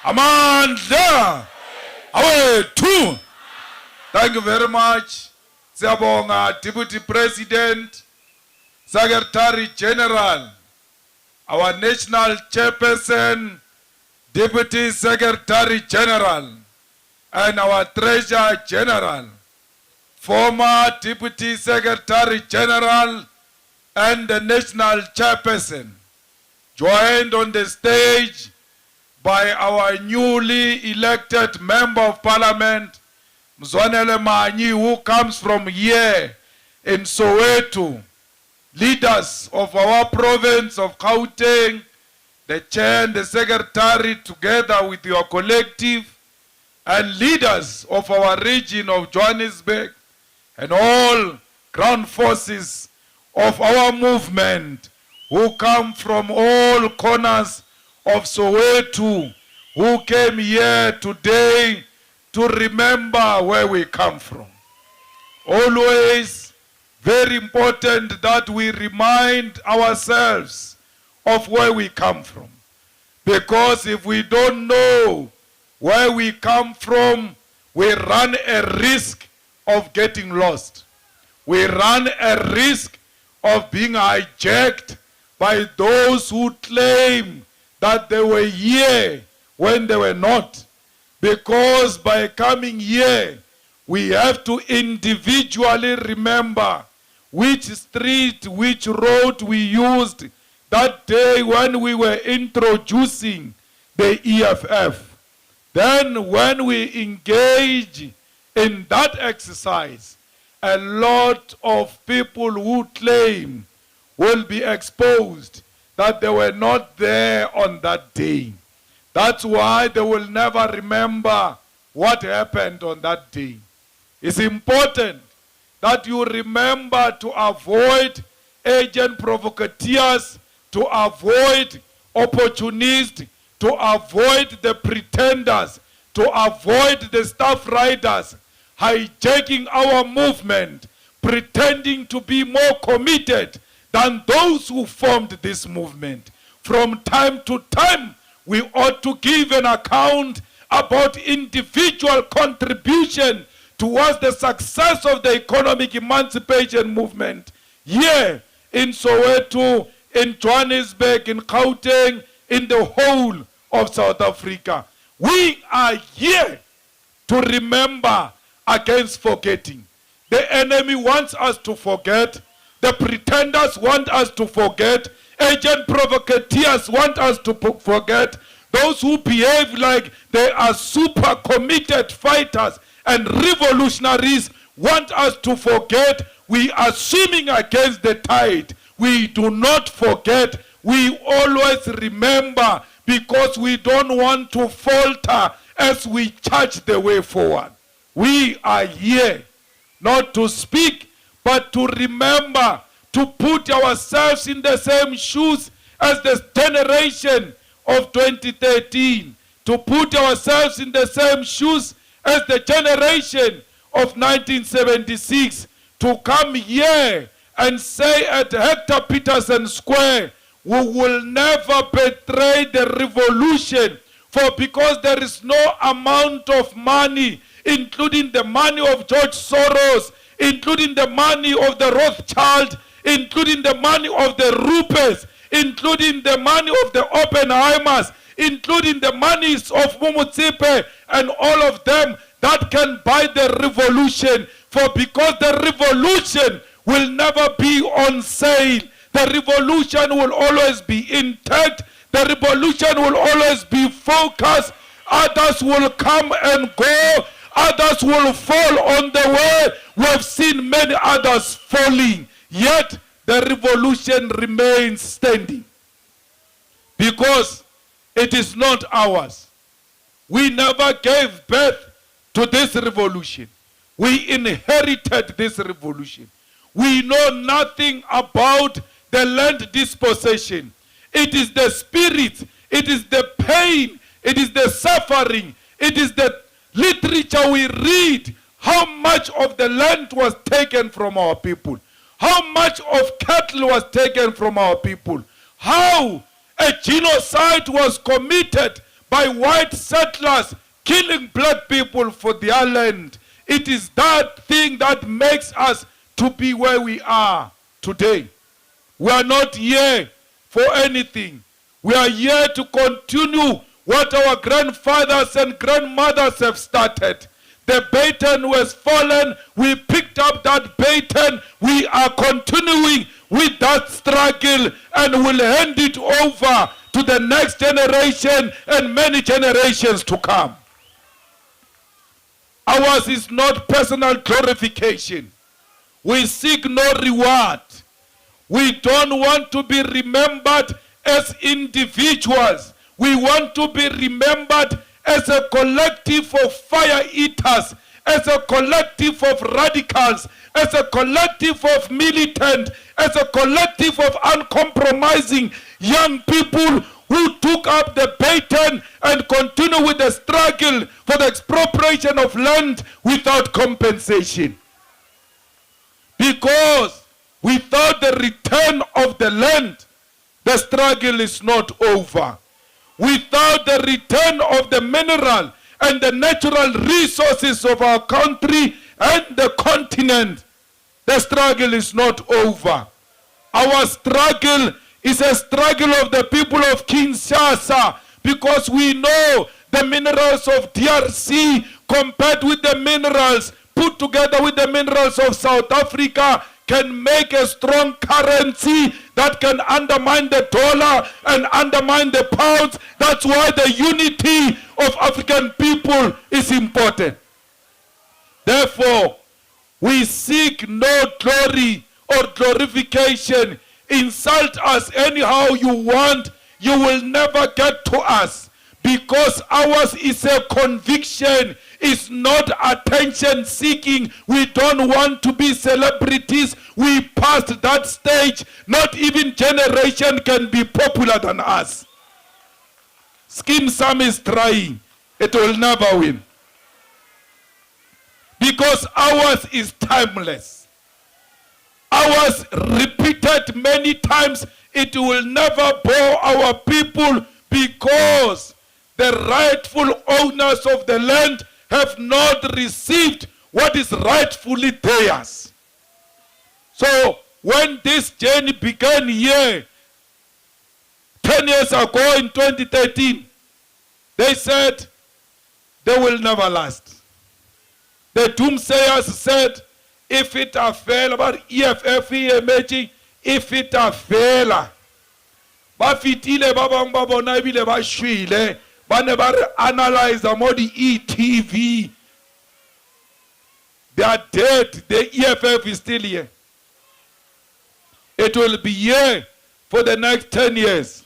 Amandla. Away, two. Thank you very much. Siyabonga, Deputy President, Secretary General, our National Chairperson, Deputy Secretary General, and our Treasurer General, former Deputy Secretary General and the National Chairperson, joined on the stage by our newly elected Member of Parliament, Mzwanele Manyi, who comes from here in Soweto, leaders of our province of Gauteng, the chair and the secretary together with your collective, and leaders of our region of Johannesburg, and all ground forces of our movement who come from all corners of Soweto, who came here today to remember where we come from. Always very important that we remind ourselves of where we come from. Because if we don't know where we come from, we run a risk of getting lost. We run a risk of being hijacked by those who claim that they were here when they were not. Because by coming here, we have to individually remember which street, which road we used that day when we were introducing the EFF. Then when we engage in that exercise, a lot of people who claim will be exposed that they were not there on that day. That's why they will never remember what happened on that day. It's important that you remember to avoid agent provocateurs, to avoid opportunists, to avoid the pretenders, to avoid the staff riders hijacking our movement, pretending to be more committed than those who formed this movement. From time to time, we ought to give an account about individual contribution towards the success of the economic emancipation movement here in Soweto, in Johannesburg, in Gauteng, in the whole of South Africa. We are here to remember against forgetting. The enemy wants us to forget. The pretenders want us to forget. Agent provocateurs want us to forget. Those who behave like they are super committed fighters and revolutionaries want us to forget. We are swimming against the tide. We do not forget. We always remember, because we don't want to falter as we charge the way forward. We are here not to speak, but to remember, to put ourselves in the same shoes as the generation of 2013, to put ourselves in the same shoes as the generation of 1976, to come here and say at Hector Peterson Square, we will never betray the revolution, for because there is no amount of money, including the money of George Soros, including the money of the Rothschild, including the money of the Rupes, including the money of the Oppenheimers, including the monies of Mumutsipe and all of them that can buy the revolution. For because the revolution will never be on sale, the revolution will always be intact, the revolution will always be focused. Others will come and go, others will fall on the way. We have seen many others falling, yet the revolution remains standing because it is not ours. We never gave birth to this revolution. We inherited this revolution. We know nothing about the land dispossession. It is the spirit, it is the pain, it is the suffering, it is the literature we read. How much of the land was taken from our people? How much of cattle was taken from our people? How a genocide was committed by white settlers killing black people for their land. It is that thing that makes us to be where we are today. We are not here for anything. We are here to continue what our grandfathers and grandmothers have started. The baton was fallen. We picked up that baton. We are continuing with that struggle and will hand it over to the next generation and many generations to come. Ours is not personal glorification. We seek no reward. We don't want to be remembered as individuals. We want to be remembered as a collective of fire eaters, as a collective of radicals, as a collective of militant, as a collective of uncompromising young people who took up the baton and continue with the struggle for the expropriation of land without compensation. Because without the return of the land, the struggle is not over. Without the return of the mineral and the natural resources of our country and the continent, the struggle is not over. Our struggle It's a struggle of the people of Kinshasa, because we know the minerals of DRC compared with the minerals put together with the minerals of South Africa can make a strong currency that can undermine the dollar and undermine the pounds. That's why the unity of African people is important. Therefore, we seek no glory or glorification. Insult us anyhow you want, you will never get to us, because ours is a conviction. It's not attention seeking. We don't want to be celebrities. We passed that stage. Not even generation can be popular than us. Skim Sam is trying. It will never win. Because ours is timeless. Ours repeated many times. It will never bore our people, because the rightful owners of the land have not received what is rightfully theirs. So when this journey began here 10 years ago in 2013, they said they will never last. The doomsayers said, if it a fail, about EFF emerging, if it a fail, ba fitile ba bang ba bona ebile ba shwile, ba ne ba re analyzer mo di ETV. They are dead. The EFF is still here. It will be here for the next 10 years.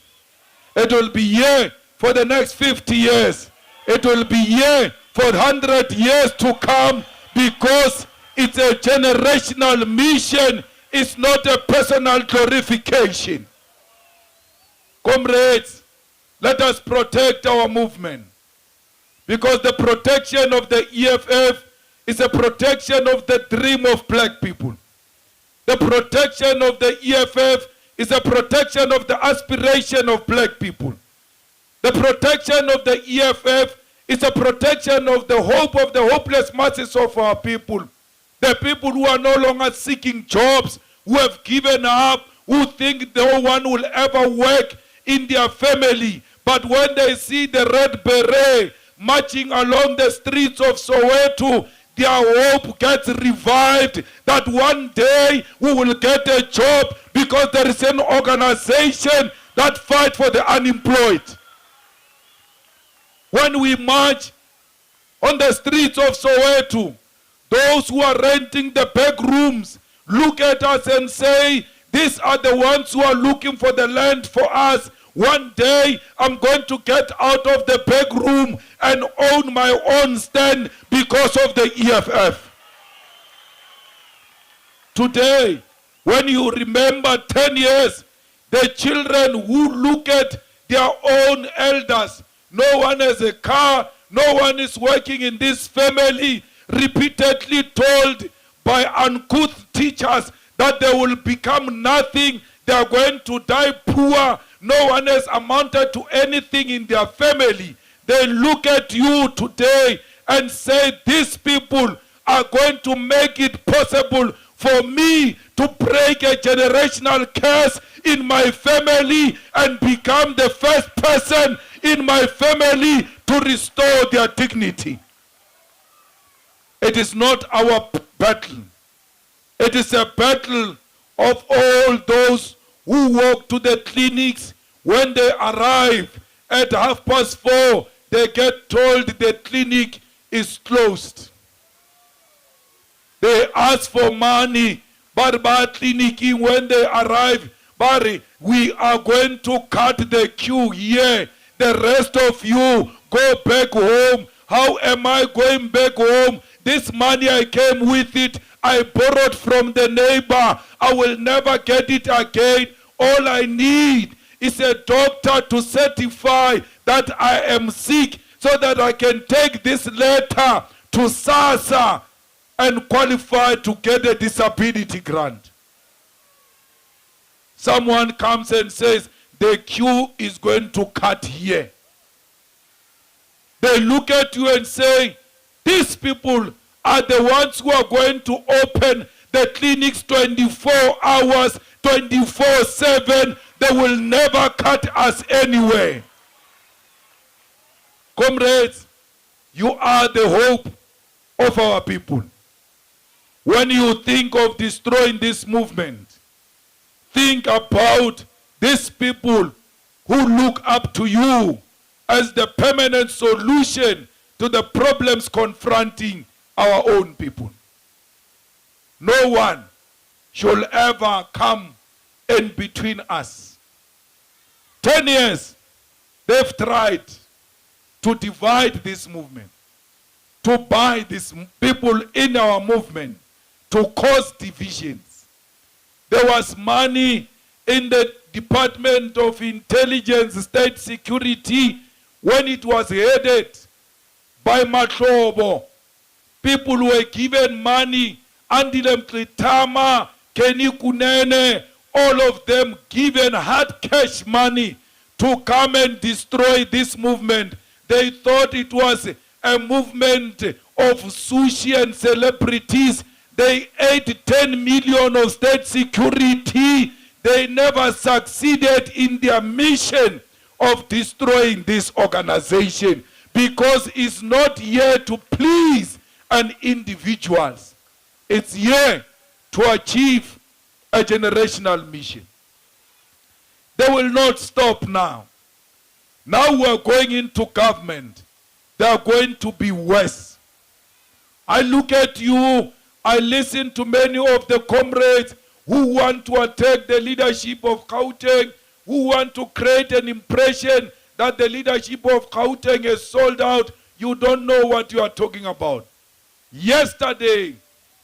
It will be here for the next 50 years. It will be here for 100 years to come, because it's a generational mission. It's not a personal glorification. Comrades, let us protect our movement, because the protection of the EFF is a protection of the dream of black people. The protection of the EFF is a protection of the aspiration of black people. The protection of the EFF is a protection of the hope of the hopeless masses of our people. The people who are no longer seeking jobs, who have given up, who think no one will ever work in their family. But when they see the red beret marching along the streets of Soweto, their hope gets revived that one day we will get a job, because there is an organization that fights for the unemployed. When we march on the streets of Soweto, those who are renting the back rooms look at us and say, these are the ones who are looking for the land for us. One day I'm going to get out of the back room and own my own stand because of the EFF. Today, when you remember 10 years, the children who look at their own elders, no one has a car, no one is working in this family, repeatedly told by uncouth teachers that they will become nothing, they are going to die poor, no one has amounted to anything in their family. They look at you today and say, these people are going to make it possible for me to break a generational curse in my family and become the first person in my family to restore their dignity. It is not our battle. It is a battle of all those who walk to the clinics. When they arrive at 4:30, they get told the clinic is closed. They ask for money, but by clinic, when they arrive, Barry, we are going to cut the queue here. The rest of you go back home. How am I going back home? This money I came with it. I borrowed from the neighbor. I will never get it again. All I need is a doctor to certify that I am sick, so that I can take this letter to SASSA and qualify to get a disability grant. Someone comes and says, the queue is going to cut here. They look at you and say, these people are the ones who are going to open the clinics 24 hours, 24/7, They will never cut us anywhere. Comrades, you are the hope of our people. When you think of destroying this movement, think about these people who look up to you as the permanent solution to the problems confronting our own people. No one shall ever come in between us. 10 years, they've tried to divide this movement, to buy these people in our movement, to cause divisions. There was money in the Department of Intelligence, State Security, when it was headed by Matlobo. People were given money, Andile Mklitama, Kenny Kunene, all of them given hard cash money to come and destroy this movement. They thought it was a movement of sushi and celebrities. They ate 10 million of state security. They never succeeded in their mission of destroying this organization because it's not here to please an individual. It's here to achieve a generational mission. They will not stop now. Now we are going into government. They are going to be worse. I look at you, I listen to many of the comrades who want to attack the leadership of Gauteng, who want to create an impression that the leadership of Gauteng is sold out. You don't know what you are talking about. Yesterday,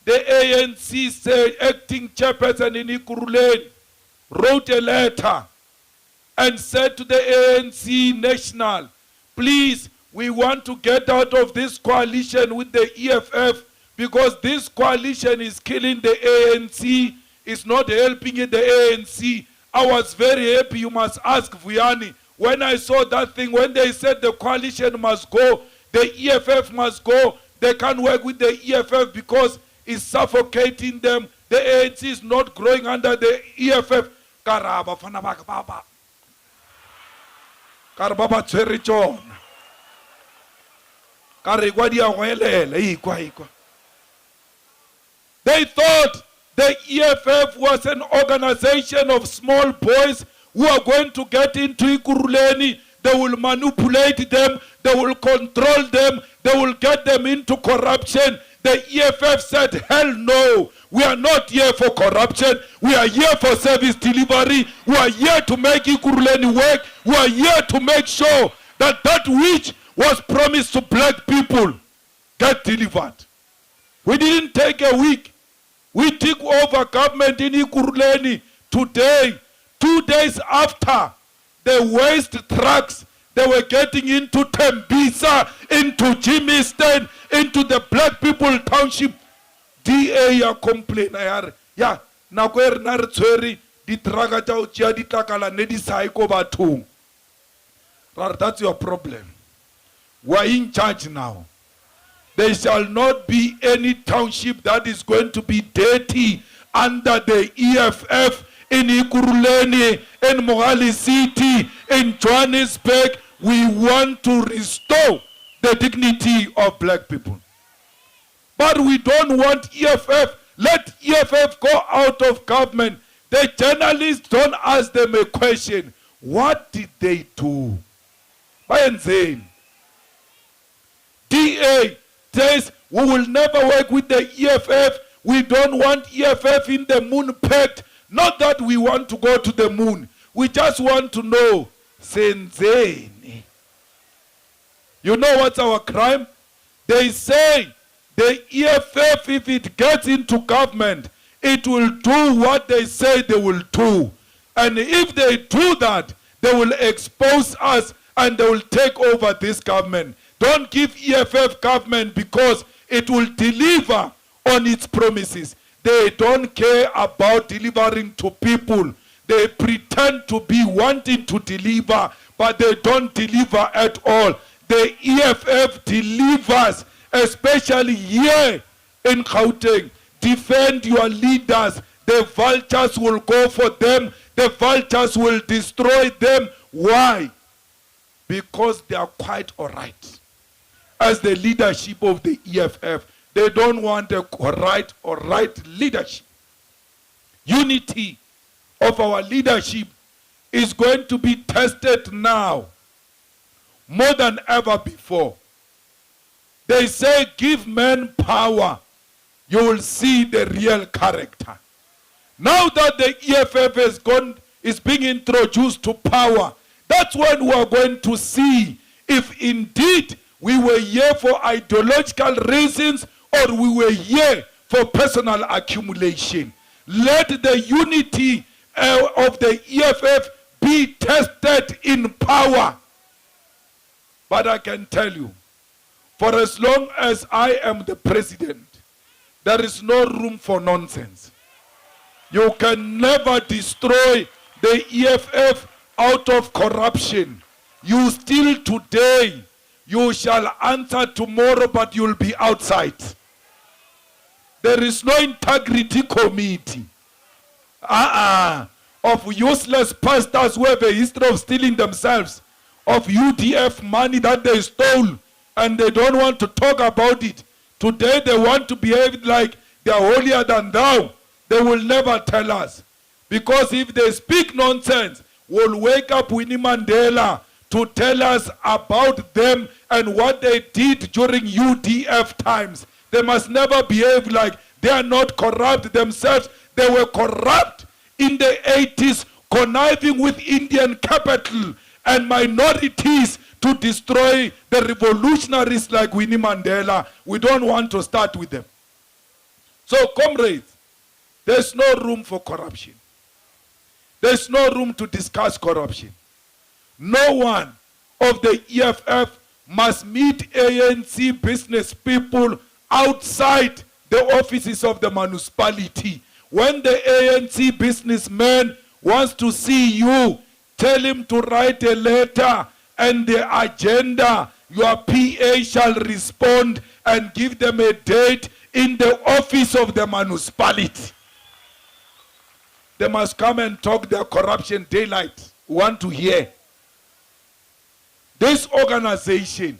the ANC said, acting chairperson in Ekurhuleni wrote a letter and said to the ANC National, please, we want to get out of this coalition with the EFF because this coalition is killing the ANC, it's not helping the ANC. I was very happy, you must ask Vuyani. When I saw that thing, when they said the coalition must go, the EFF must go, they can't work with the EFF because it's suffocating them. The ANC is not growing under the EFF. Karaba fanabaka baba. Karababa tserichona. Karigwa dia welele ikwa. They thought the EFF was an organization of small boys who are going to get into Ekurhuleni. They will manipulate them, they will control them, they will get them into corruption. The EFF said, hell no, we are not here for corruption, we are here for service delivery, we are here to make Ekurhuleni work, we are here to make sure that that which was promised to black people get delivered. We didn't take a week. We took over government in Ekurhuleni today, 2 days after the waste trucks, they were getting into Tembisa, into Jimiston, into the black people township. DA ya complain ya na kwer na re tshwere di trucka tsa o tsia di takala ne di sa iko bathong. That's your problem. We are in charge now. There shall not be any township that is going to be dirty under the EFF in Ekurhuleni, in Mogale City, in Johannesburg. We want to restore the dignity of black people. But we don't want EFF. Let EFF go out of government. The journalists don't ask them a question. What did they do? DA says we will never work with the EFF. We don't want EFF in the Moon Pact. Not that we want to go to the moon. We just want to know, Senzeni. You know what's our crime? They say the EFF, if it gets into government, it will do what they say they will do. And if they do that, they will expose us and they will take over this government. Don't give EFF government because it will deliver on its promises. They don't care about delivering to people. They pretend to be wanting to deliver, but they don't deliver at all. The EFF delivers, especially here in Gauteng. Defend your leaders. The vultures will go for them. the vultures will destroy them. Why? Because they are quite all right. As the leadership of the EFF, they don't want a right leadership. Unity of our leadership is going to be tested now more than ever before. They say, give men power, you will see the real character. Now that the EFF is being introduced to power, that's when we are going to see if indeed we were here for ideological reasons or we were here for personal accumulation. Let the unity of the EFF be tested in power. But I can tell you, for as long as I am the president, there is no room for nonsense. You can never destroy the EFF out of corruption. You steal today, you shall answer tomorrow, but you'll be outside. There is no integrity committee of useless pastors who have a history of stealing themselves, of UDF money that they stole, and they don't want to talk about it. Today they want to behave like they are holier than thou. They will never tell us. Because if they speak nonsense, we'll wake up Winnie Mandela to tell us about them and what they did during UDF times. They must never behave like they are not corrupt themselves. They were corrupt in the 80s, conniving with Indian capital and minorities to destroy the revolutionaries like Winnie Mandela. We don't want to start with them. So, comrades, there's no room for corruption. There's no room to discuss corruption. No one of the EFF must meet ANC business people outside the offices of the municipality. When the ANC businessman wants to see you, tell him to write a letter and the agenda. Your PA shall respond and give them a date in the office of the municipality. They must come and talk their corruption daylight. We want to hear. This organization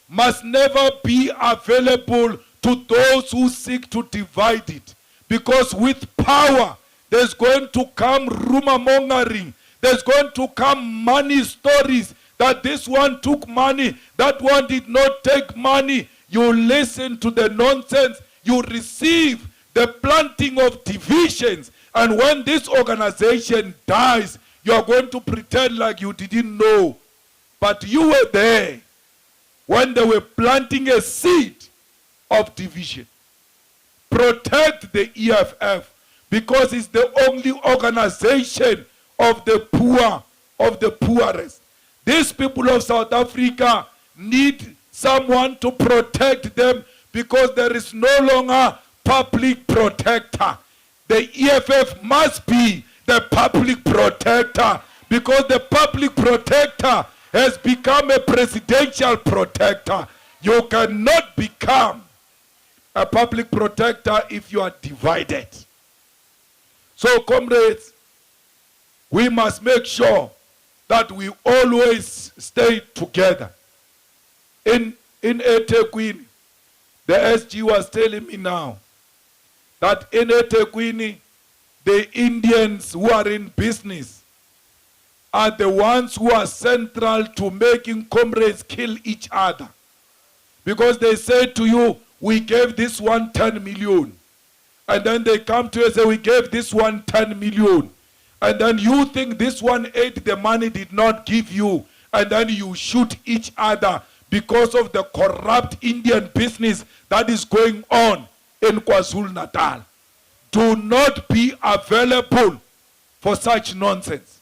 must never be available to those who seek to divide it. Because with power, there's going to come rumor mongering. There's going to come money stories that this one took money, that one did not take money. You listen to the nonsense. You receive the planting of divisions. And when this organization dies, you are going to pretend like you didn't know. But you were there when they were planting a seed of division. Protect the EFF because it's the only organization of the poor, of the poorest. These people of South Africa need someone to protect them because there is no longer public protector. The EFF must be the public protector because the public protector has become a presidential protector. You cannot become a public protector if you are divided. So, comrades, we must make sure that we always stay together. In eThekwini, the SG was telling me now that in eThekwini, the Indians who are in business are the ones who are central to making comrades kill each other. Because they say to you, we gave this one 10 million. And then they come to you and say, we gave this one 10 million. And then you think this one ate the money did not give you. And then you shoot each other because of the corrupt Indian business that is going on in KwaZulu-Natal. Do not be available for such nonsense.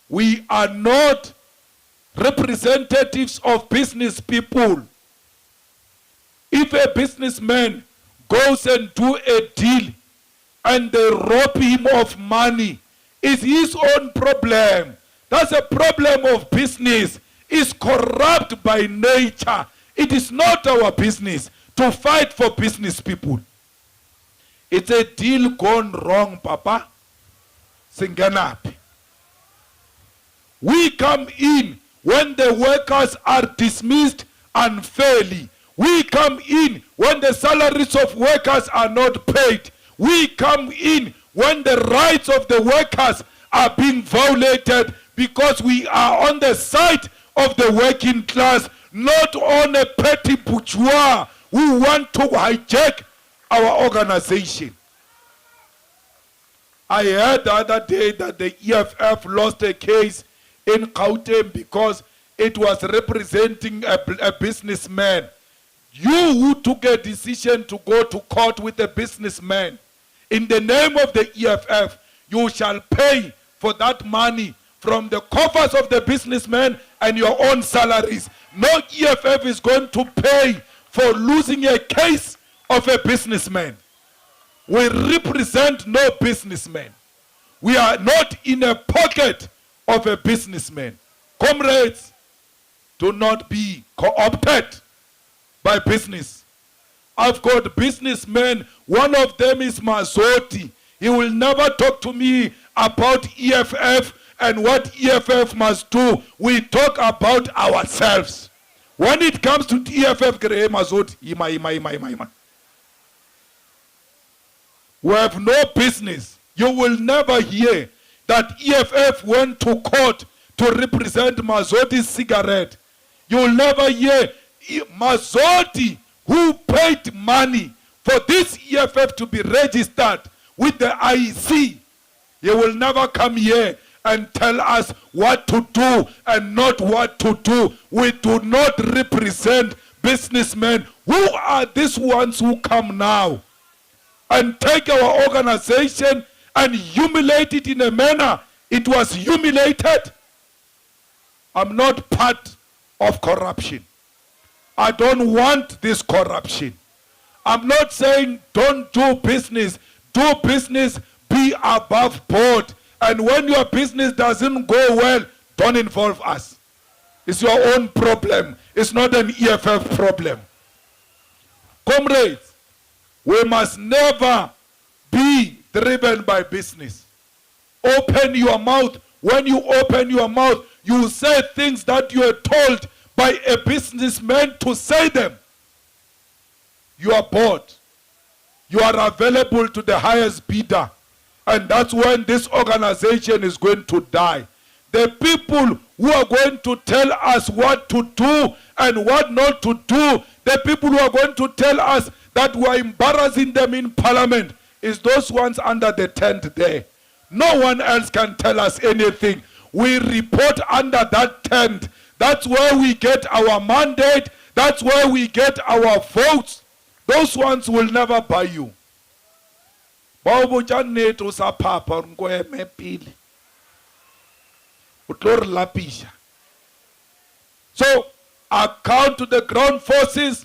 We are not representatives of business people. If a businessman goes and do a deal and they rob him of money, it's his own problem. That's a problem of business. It's corrupt by nature. It is not our business to fight for business people. It's a deal gone wrong, Papa. singenapi. We come in when the workers are dismissed unfairly. We come in when the salaries of workers are not paid. We come in when the rights of the workers are being violated, because we are on the side of the working class, not on a petty bourgeois who want to hijack our organization. I heard the other day that the EFF lost a case in Gauteng because it was representing a businessman. You who took a decision to go to court with a businessman, in the name of the EFF, you shall pay for that money from the coffers of the businessman and your own salaries. No EFF is going to pay for losing a case of a businessman. We represent no businessman. We are not in a pocket of a businessman. Comrades, do not be co-opted by business. I've got businessmen. One of them is Mazoti. He will never talk to me about EFF and what EFF must do. We talk about ourselves. When it comes to EFF, Mazoti, ima. We have no business. You will never hear that EFF went to court to represent Mazoti's cigarette. You will never hear Mazoti, who paid money for this EFF to be registered with the IEC. He will never come here and tell us what to do and not what to do. We do not represent businessmen. Who are these ones who come now and take our organization and humiliate it in a manner it was humiliated? I'm not part of corruption. I don't want this corruption. I'm not saying don't do business. Do business, be above board. And when your business doesn't go well, don't involve us. It's your own problem. It's not an EFF problem. Comrades, we must never be driven by business. Open your mouth. When you open your mouth, you say things that you are told by a businessman to say them. You are bought. You are available to the highest bidder. And that's when this organization is going to die. The people who are going to tell us what to do and what not to do, the people who are going to tell us that we are embarrassing them in parliament, is those ones under the tent there. No one else can tell us anything. We report under that tent. That's where we get our mandate. That's where we get our votes. Those ones will never buy you. So, account to the ground forces,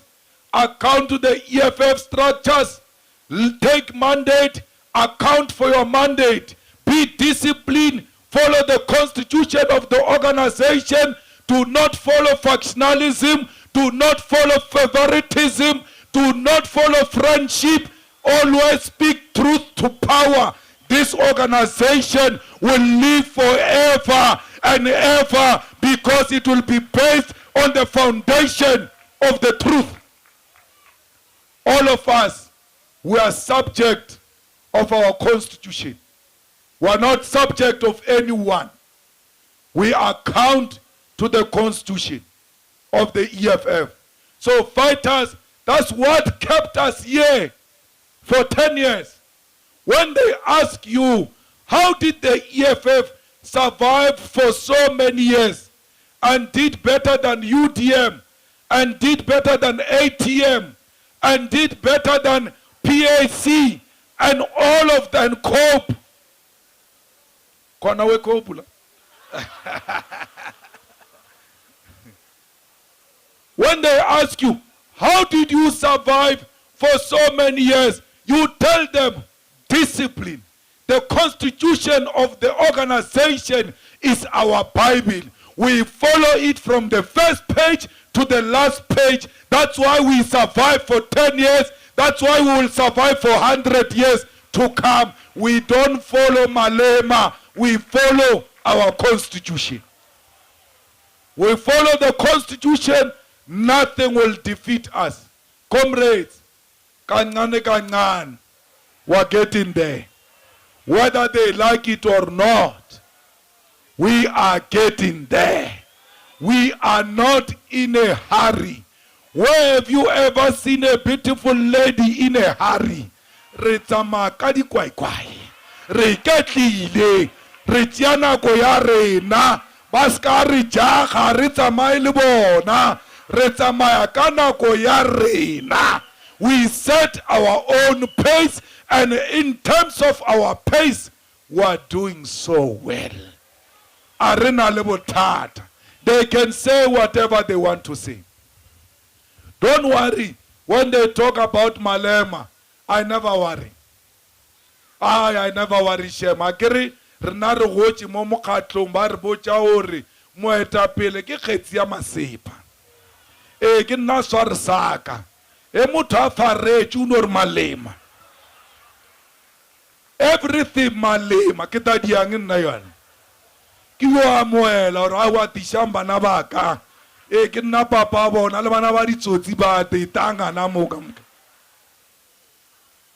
account to the EFF structures, take mandate, account for your mandate, be disciplined, follow the constitution of the organization, do not follow factionalism, do not follow favoritism, do not follow friendship, always speak truth to power. This organization will live forever and ever because it will be based on the foundation of the truth. All of us, we are subject of our constitution. We are not subject of anyone. We account to the constitution of the EFF. So fighters, that's what kept us here for 10 years. When they ask you, how did the EFF survive for so many years and did better than UDM and did better than ATM and did better than PAC and all of them cope? When they ask you, how did you survive for so many years? You tell them, discipline. The constitution of the organization is our Bible. We follow it from the first page to the last page. That's why we survive for 10 years. That's why we will survive for 100 years to come. We don't follow Malema. We follow our constitution. We follow the constitution. Nothing will defeat us. Comrades, kancane kancane, we're getting there. Whether they like it or not, we are getting there. We are not in a hurry. Where have you ever seen a beautiful lady in a hurry? Re tsamaya ka dikwaikwai, re ketlile, re tšea nako ya rena, ba ska re jaga, re tsamaye le bona, re tsamaya ka nako ya rena. We set our own pace, and in terms of our pace, we are doing so well. Arena le bothata. They can say whatever they want to say. Don't worry. When they talk about Malema, I never worry. I never worry, Shema. Kiri, rena re gochi mo mokgatlong ba re botša hore moetapele ke kgetsi ya masepa. Ke nna sware saka. Motho a faretše o no re Malema. Everything Malema ke tadiang nna yona. Ki yo amoela or a wa tiša bana ba ka. Ke nna papa bona le bana ba ditsotsi ba tetanga na mo ka moka.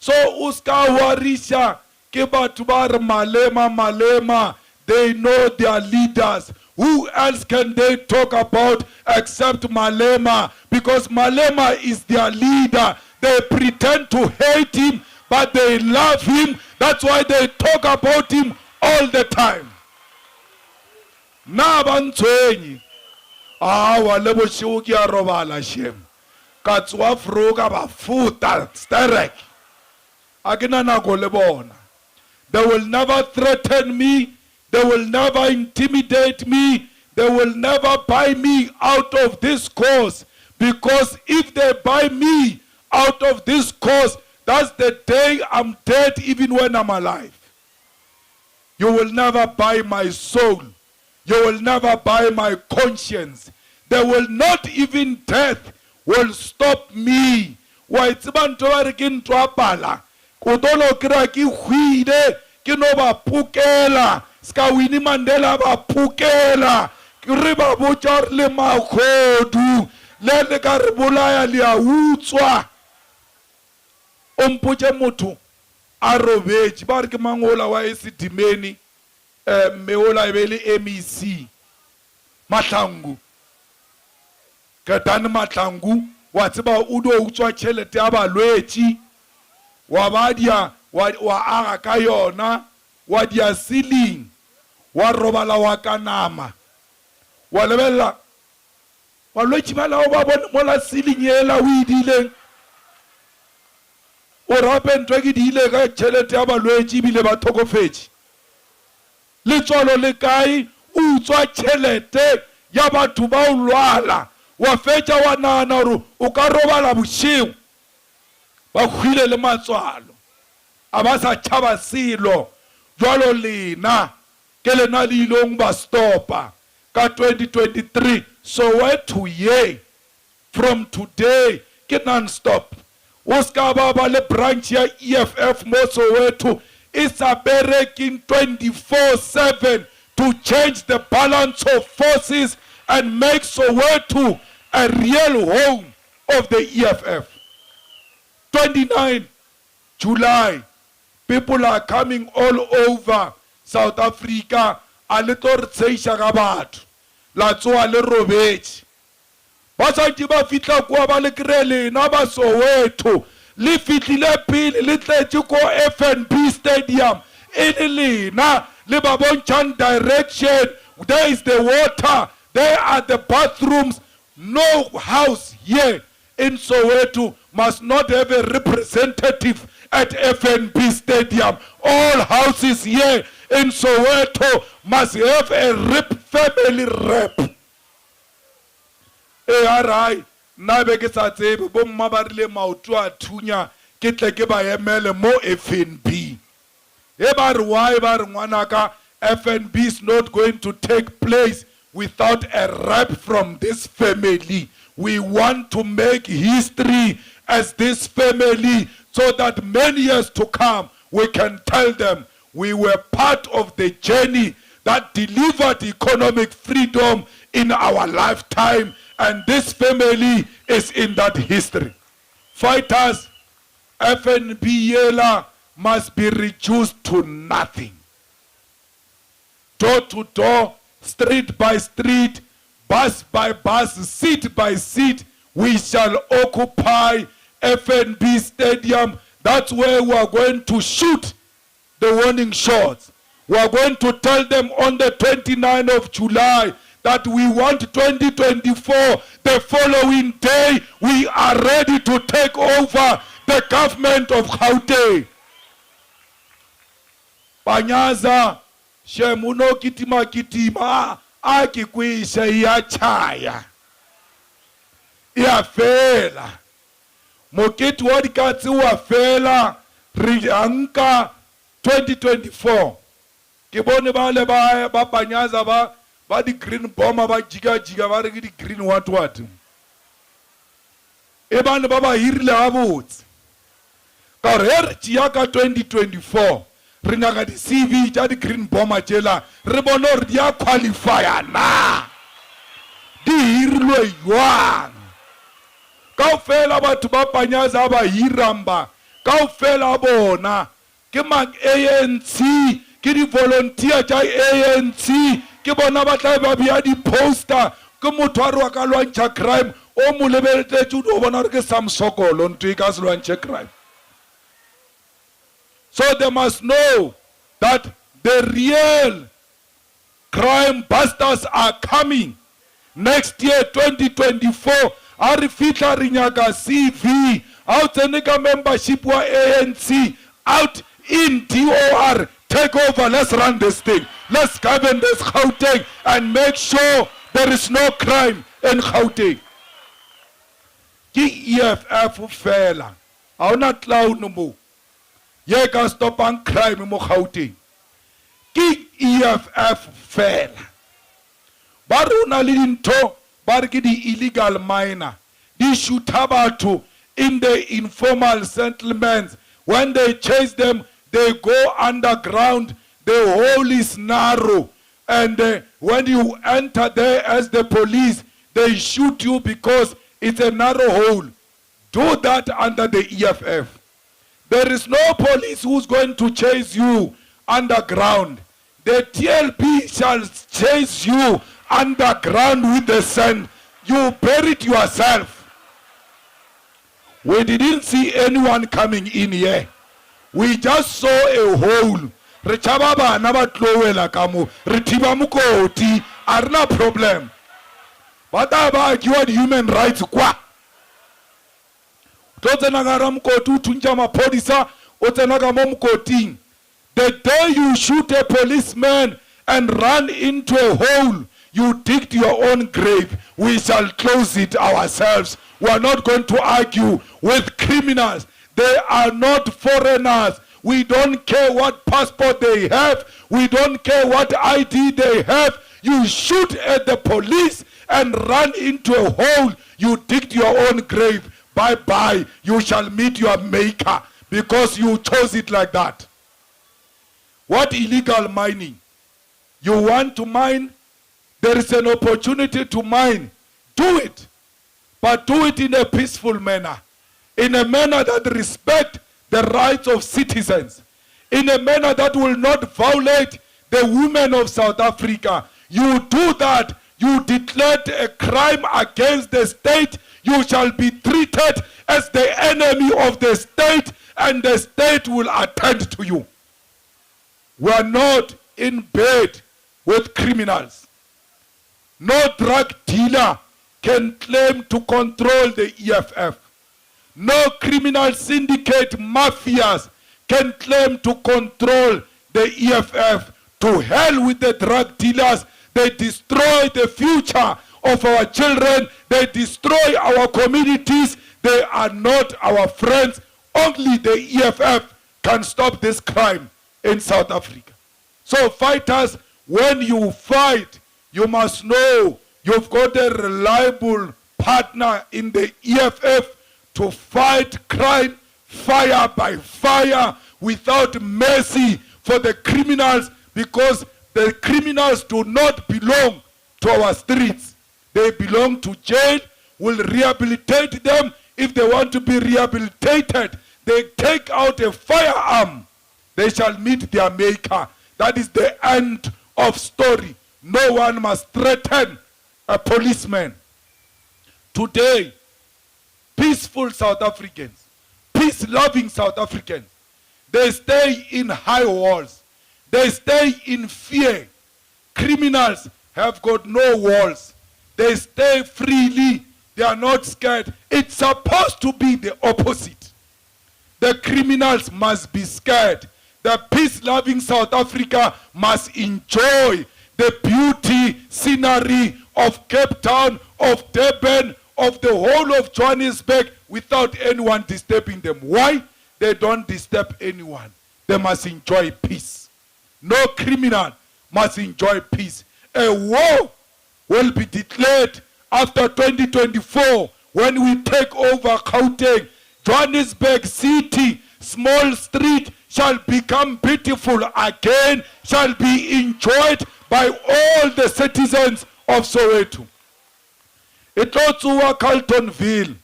So o ska warisha ke batho ba re Malema, they know their leaders. Who else can they talk about except Malema? Because Malema is their leader. They pretend to hate him, but they love him. That's why they talk about him all the time. Na bantshwenyi wa le bošego ke a robala shem ka tswa froga ba futa sterek a ke na nako le bona. They will never threaten me. They will never intimidate me. They will never buy me out of this cause, because if they buy me out of this cause, that's the day I'm dead, even when I'm alive. You will never buy my soul. You will never buy my conscience. They will not, even death will stop me. Wa itseba ntho ba re ke ntho a pala. Ko tolo kra ke hwile ke no ba pukela. Ska Winnie Mandela ba pukela. Ke re ba botsa le makgodu. Le ka re bolaya le a utswa. O mpotse motho a robetše ba re ke mangola wa esidimeni. Meola ebele MEC Mahlangu Katane Mahlangu wa tseba o do utswa tšhelete ya balwetši wa badia wa aga ka yona wa dia ceiling wa robala wa kanama wa lebella balwetši ba lao ba bone mola ceiling yela o idileng o rape ntwe ke di ile ka tšhelete ya balwetši bile ba thokofetše. Letswalo le kae o utswa tšhelete ya batho ba o lwala wa fetša wa nana gore o ka robala bošego ba hwile le matswalo a ba sa tšhaba selo jwalo lena ke lena le ilong ba stopa ka 2023 Soweto ye from today ke non-stop o ska ba le branch ya EFF mo Soweto. It's a bereking 24/7 to change the balance of forces and make Soweto a real home of the EFF. 29 July, people are coming all over South Africa. A little tseisha ga batho la tsoa le robetše ba sa ba fitla kwa ba le krele na ba Soweto. Le fitlile pele le tletše ko FNB Stadium e le lena le ba bontšhang direction. There is the water, there are the bathrooms. No house here in Soweto must not have a representative at FNB Stadium. All houses here in Soweto must have a family rep. Alright. Na be ke sa tsebe bo mma ba rile maoto a thunya ke tle ke ba emele mo FNB e ba re why ba re ngwanaka FNB is not going to take place without a rep from this family. We want to make history as this family so that many years to come we can tell them we were part of the journey that delivered economic freedom in our lifetime, and this family is in that history. Fighters, FNB Yela must be reduced to nothing. Door to door, street by street, bus by bus, seat by seat, we shall occupy FNB Stadium. That's where we are going to shoot the warning shots. We are going to tell them on the 29th of July that we want 2024. The following day, we are ready to take over the government of Gauteng. Panyaza, shemuno kitima kitima, akikwisha iyachaya. Iyafela. Moketi wadikatsi wafela, rianka 2024. Kibone bale ba Panyaza ba di green bomber ba jiga ba re di green what. Ebane ba ba hirile abotse. Ka re tšeaka 2024 re nyaka di CV tša di green bomber tšela re bone gore di a qualifya na di hirilwe jwang kaofela batho ba Panyaza ba hiramba kaofela bona ke mag ANC ke di volunteer tša ANC ke bona ba tla ba bia di poster ke motho a re wa ka lwantšha crime o mo lebeletše o bona gore ke Sam Sokolo ntho e ka se lwantšhe crime. So they must know that the real crime busters are coming next year, 2024. Ari fitla rinyaka CV, out the membership wa ANC, out in DOR, take over, let's run this thing. Let's govern this Gauteng and make sure there is no crime in Gauteng. Ki EFF fela, auna clown no more. Ye ka stop ang crime mo Gauteng. Ki EFF fela. Baruna linto barki di illegal miner. Di shoota batho in the informal settlements. When they chase them, they go underground. The hole is narrow. And when you enter there as the police, they shoot you because it's a narrow hole. Do that under the EFF. There is no police who's going to chase you underground. The TLP shall chase you underground with the sand. You buried yourself. We didn't see anyone coming in here. We just saw a hole. Rechababa nabatlowela kamu. Retiba mukoti. Arna problem. But about your human rights kwa. The day you shoot a policeman and run into a hole, you dig your own grave. We shall close it ourselves. We are not going to argue with criminals. They are not foreigners. We don't care what passport they have. We don't care what ID they have. You shoot at the police and run into a hole, you dig your own grave. Bye-bye, you shall meet your maker because you chose it like that. What illegal mining? You want to mine? There is an opportunity to mine. Do it. But do it in a peaceful manner. In a manner that respects the rights of citizens. In a manner that will not violate the women of South Africa. You do that, you declared a crime against the state. You shall be treated as the enemy of the state, and the state will attend to you. We are not in bed with criminals. No drug dealer can claim to control the EFF. No criminal syndicate mafias can claim to control the EFF. To hell with the drug dealers. They destroy the future of our children. They destroy our communities. They are not our friends. Only the EFF can stop this crime in South Africa. So fighters, when you fight, you must know you've got a reliable partner in the EFF to fight crime fire by fire without mercy for the criminals, because the criminals do not belong to our streets. They belong to jail. We'll rehabilitate them. If they want to be rehabilitated, they take out a firearm. They shall meet their maker. That is the end of story. No one must threaten a policeman. Today, peaceful South Africans, peace-loving South Africans, they stay in high walls. They stay in fear. Criminals have got no walls. They stay freely. They are not scared. It's supposed to be the opposite. The criminals must be scared. The peace-loving South Africa must enjoy the beauty, scenery of Cape Town, of Durban, of the whole of Johannesburg without anyone disturbing them. Why? They don't disturb anyone. They must enjoy peace. No criminal must enjoy peace. A war will be declared after 2024 when we take over Gauteng. Johannesburg City, small street shall become beautiful again, shall be enjoyed by all the citizens of Soweto. Itlotsuwa Carltonville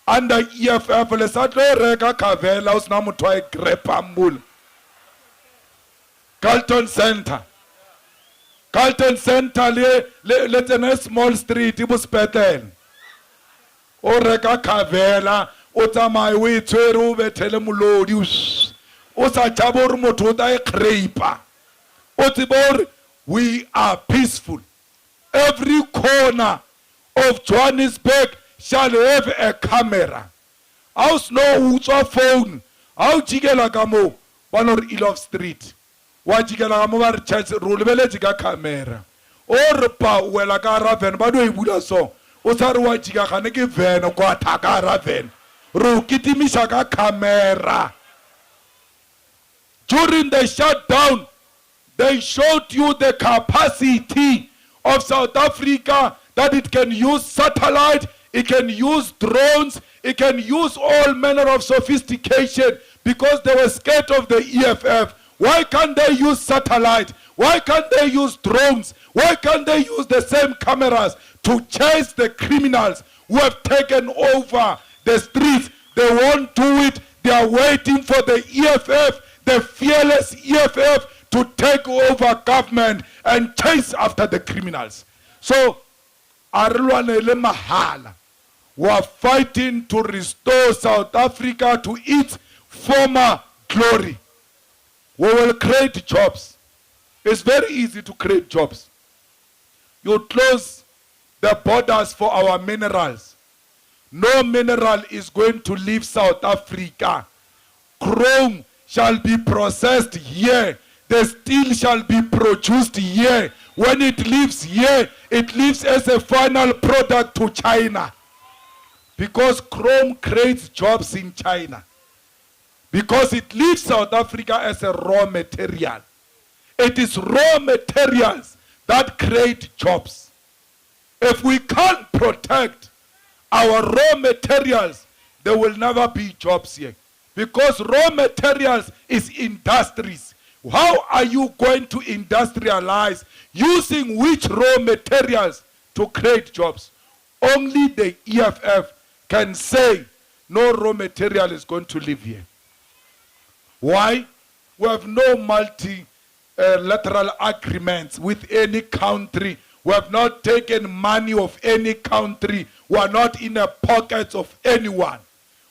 under EFF lesatlo reka kavela usna mutho a grepa mbula. Carlton Center let's a small street ibuspetele. O reka kavela o tsamaya o itshwere o bethele molodi o sa tshaba gore motho o ta e crepa. O tseba gore we are peaceful. Every corner of Johannesburg shall have a camera. House no utswa phone. How jigela ka mo one or Elof Street. Wa jigela ka mo ba re church ro lebeletse ka camera. O re pa wela ka raven ba do e bula so. O sa re wa jiga gane ke van go attack raven. Ro kitimisha ka camera. During the shutdown, they showed you the capacity of South Africa, that it can use satellite, it can use drones, it can use all manner of sophistication, because they were scared of the EFF. Why can't they use satellite? Why can't they use drones? Why can't they use the same cameras to chase the criminals who have taken over the streets? They won't do it. They are waiting for the EFF, the fearless EFF, to take over government and chase after the criminals. So, Arulwanele Mahala, we are fighting to restore South Africa to its former glory. We will create jobs. It's very easy to create jobs. You close the borders for our minerals. No mineral is going to leave South Africa. Chrome shall be processed here. The steel shall be produced here. When it leaves here, it leaves as a final product to China. Because chrome creates jobs in China. Because it leaves South Africa as a raw material. It is raw materials that create jobs. If we can't protect our raw materials, there will never be jobs here. Because raw materials is industries. How are you going to industrialize using which raw materials to create jobs? Only the EFF can say no raw material is going to live here. Why? We have no multilateral agreements with any country. We have not taken money of any country. We are not in the pockets of anyone.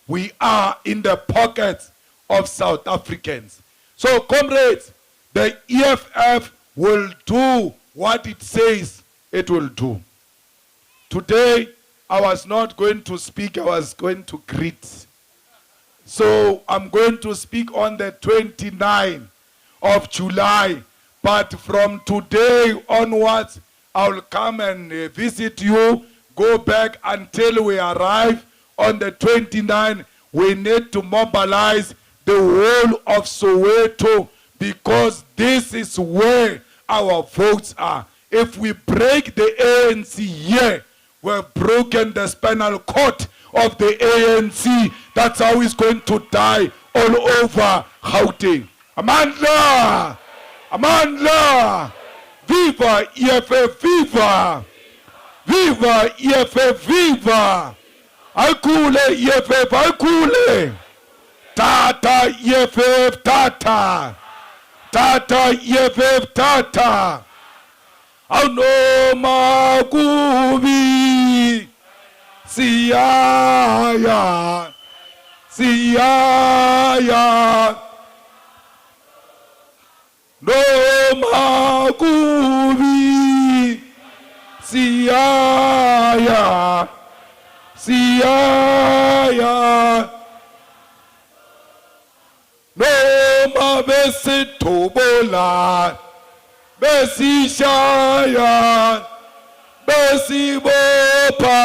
We are in the pockets of South Africans. So, comrades, the EFF will do what it says it will do. Today, I was not going to speak, I was going to greet. So, I'm going to speak on the 29th of July. But from today onwards, I will come and visit you, go back until we arrive on the 29th. We need to mobilize the whole of Soweto, because this is where our votes are. If we break the ANC here, we've broken the spinal cord of the ANC. That's how it's going to die all over Gauteng. Amandla! Amandla! Viva EFF, viva! Viva EFF, viva! Aikule EFF, aikule! Tata EFF, tata! Tata EFF, tata! Aunoma kubi siyaya siyaya noma kubi siyaya siyaya noma besithobola besishaya besibopha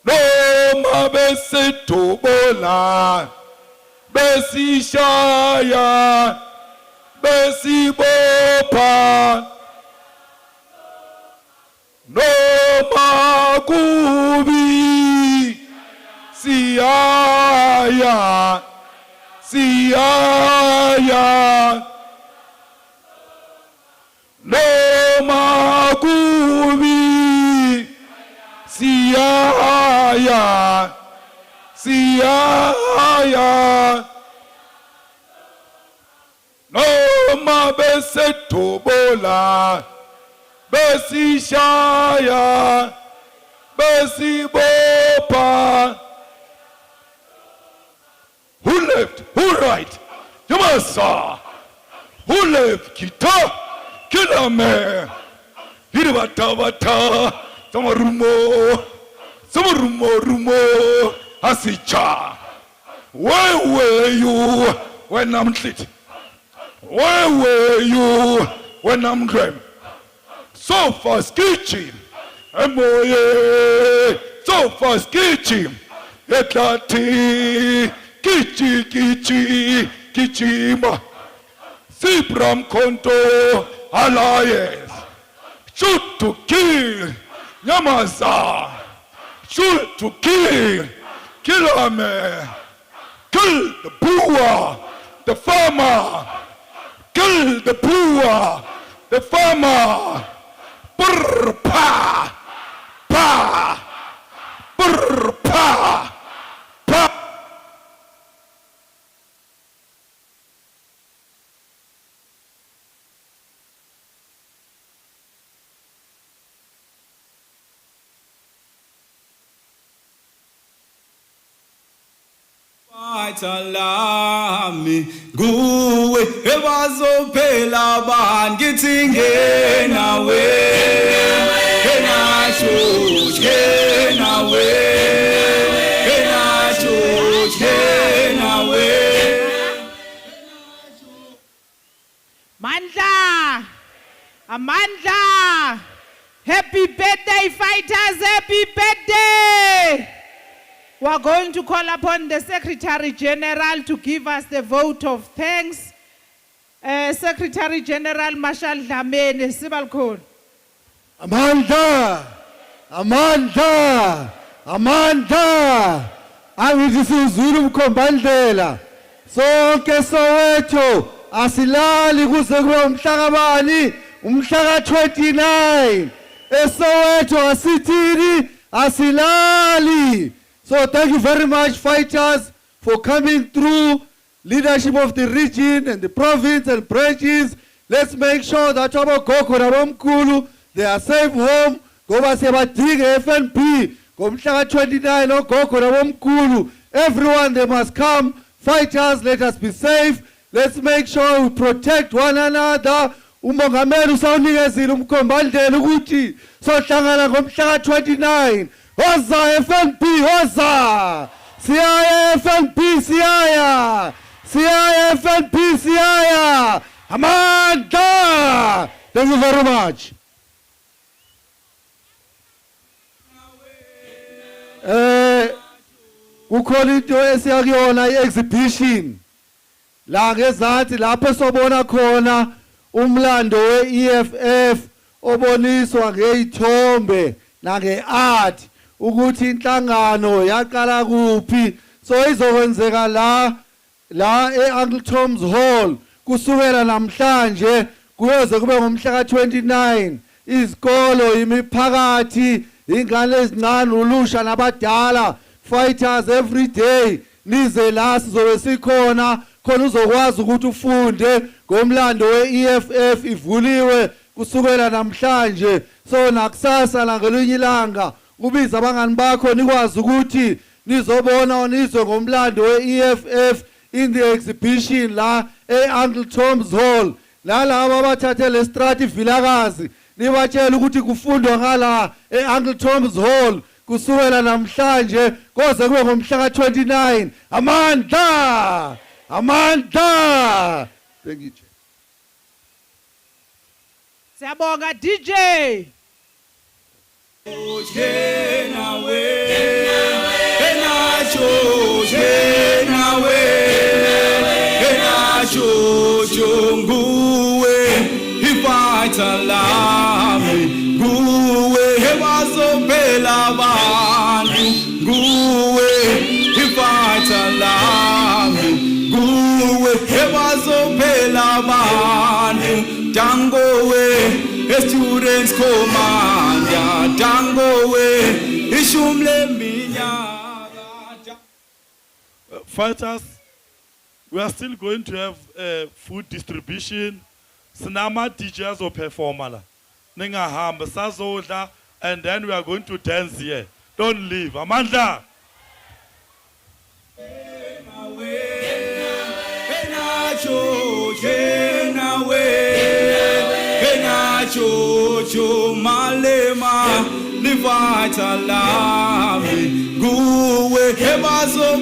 noma besithobola besishaya besibopha noma kubi siyaya siyaya noma kubi siyaya siyaya noma besethobola besishaya besibopha. Who left? Who right? Yamasa. Who left? Kita. Kilame. Hiribata. Samarumo. Rumo. Asicha. Where were you when I'm lit? Where were you when I'm grim? So fast kitchen. Emoye. So fast kitchen. Eklati. Kichima. Sibram Konto Alliance. Shoot to kill. Nyamaza. Shoot to kill. Kilame. Kill the poor. The farmer. Kill the poor. The farmer. Brr pa. Pa. Brr pa. Pa. Lami nguwe ebazophela abantu ngithi ngenawe Mandla, Amandla, happy birthday fighters, happy birthday. We are going to call upon the Secretary General to give us the vote of thanks. Secretary General Marshal Dlamini, Sibalkhulu. Amandla! Angithi sizwile umkhombandlela. Sonke Soweto asilali kuze kube umhla kabani? Umhla ka-29. eSoweto asithini? Asilali. So thank you very much, fighters, for coming through. Leadership of the region and the province and branches. Let's make sure that our Gogo Rabamkulu, they are safe home. Goba Sebatiga FNP. Gomshaka 29 no Gogo Rabamkulu. Everyone, they must come. Fighters, let us be safe. Let's make sure we protect one another. Umongameli usawunikezile umkhombandlela ukuthi sohlangana ngomhla ka-29. Hoza FNP, hoza! Siyaya FNP, siyaya! Siyaya FNP, siyaya! Amandla! Thank you very much. Kukhona into esiyakuyona i-exhibition. La ngezansi lapho esobona khona umlando we-EFF oboniswa ngeyithombe nange-art ukuthi inhlangano yaqala kuphi so izokwenzeka la e-Uncle Tom's Hall kusukela namhlanje kuyoze kube ngomhla ka-29 izikolo imiphakathi ingane ezincane ulusha nabadala fighters every day nize la sizobe sikhona khona uzokwazi ukuthi ufunde ngomlando we-EFF ivuliwe kusukela namhlanje so nakusasa la ngelinye ilanga ubiza abangani bakho nikwazi ukuthi nizobona nizwe ngomlando we-EFF in the exhibition la e-Uncle Tom's Hall lalabo abathathe le strati vilakazi nibatshela ukuthi kufundwa ngala e-Uncle Tom's Hall kusukela namhlanje koze kube ngomhla ka-29 amandla thank you Siyabonga DJ. Students commander Dangowe ishumle minyaka. Fighters, we are still going to have food distribution. Sinama DJs or performer. Ninga hamba sazodla, and then we are going to dance here. Don't leave. Amanda. Jojo malema ni vatala guwe hebazo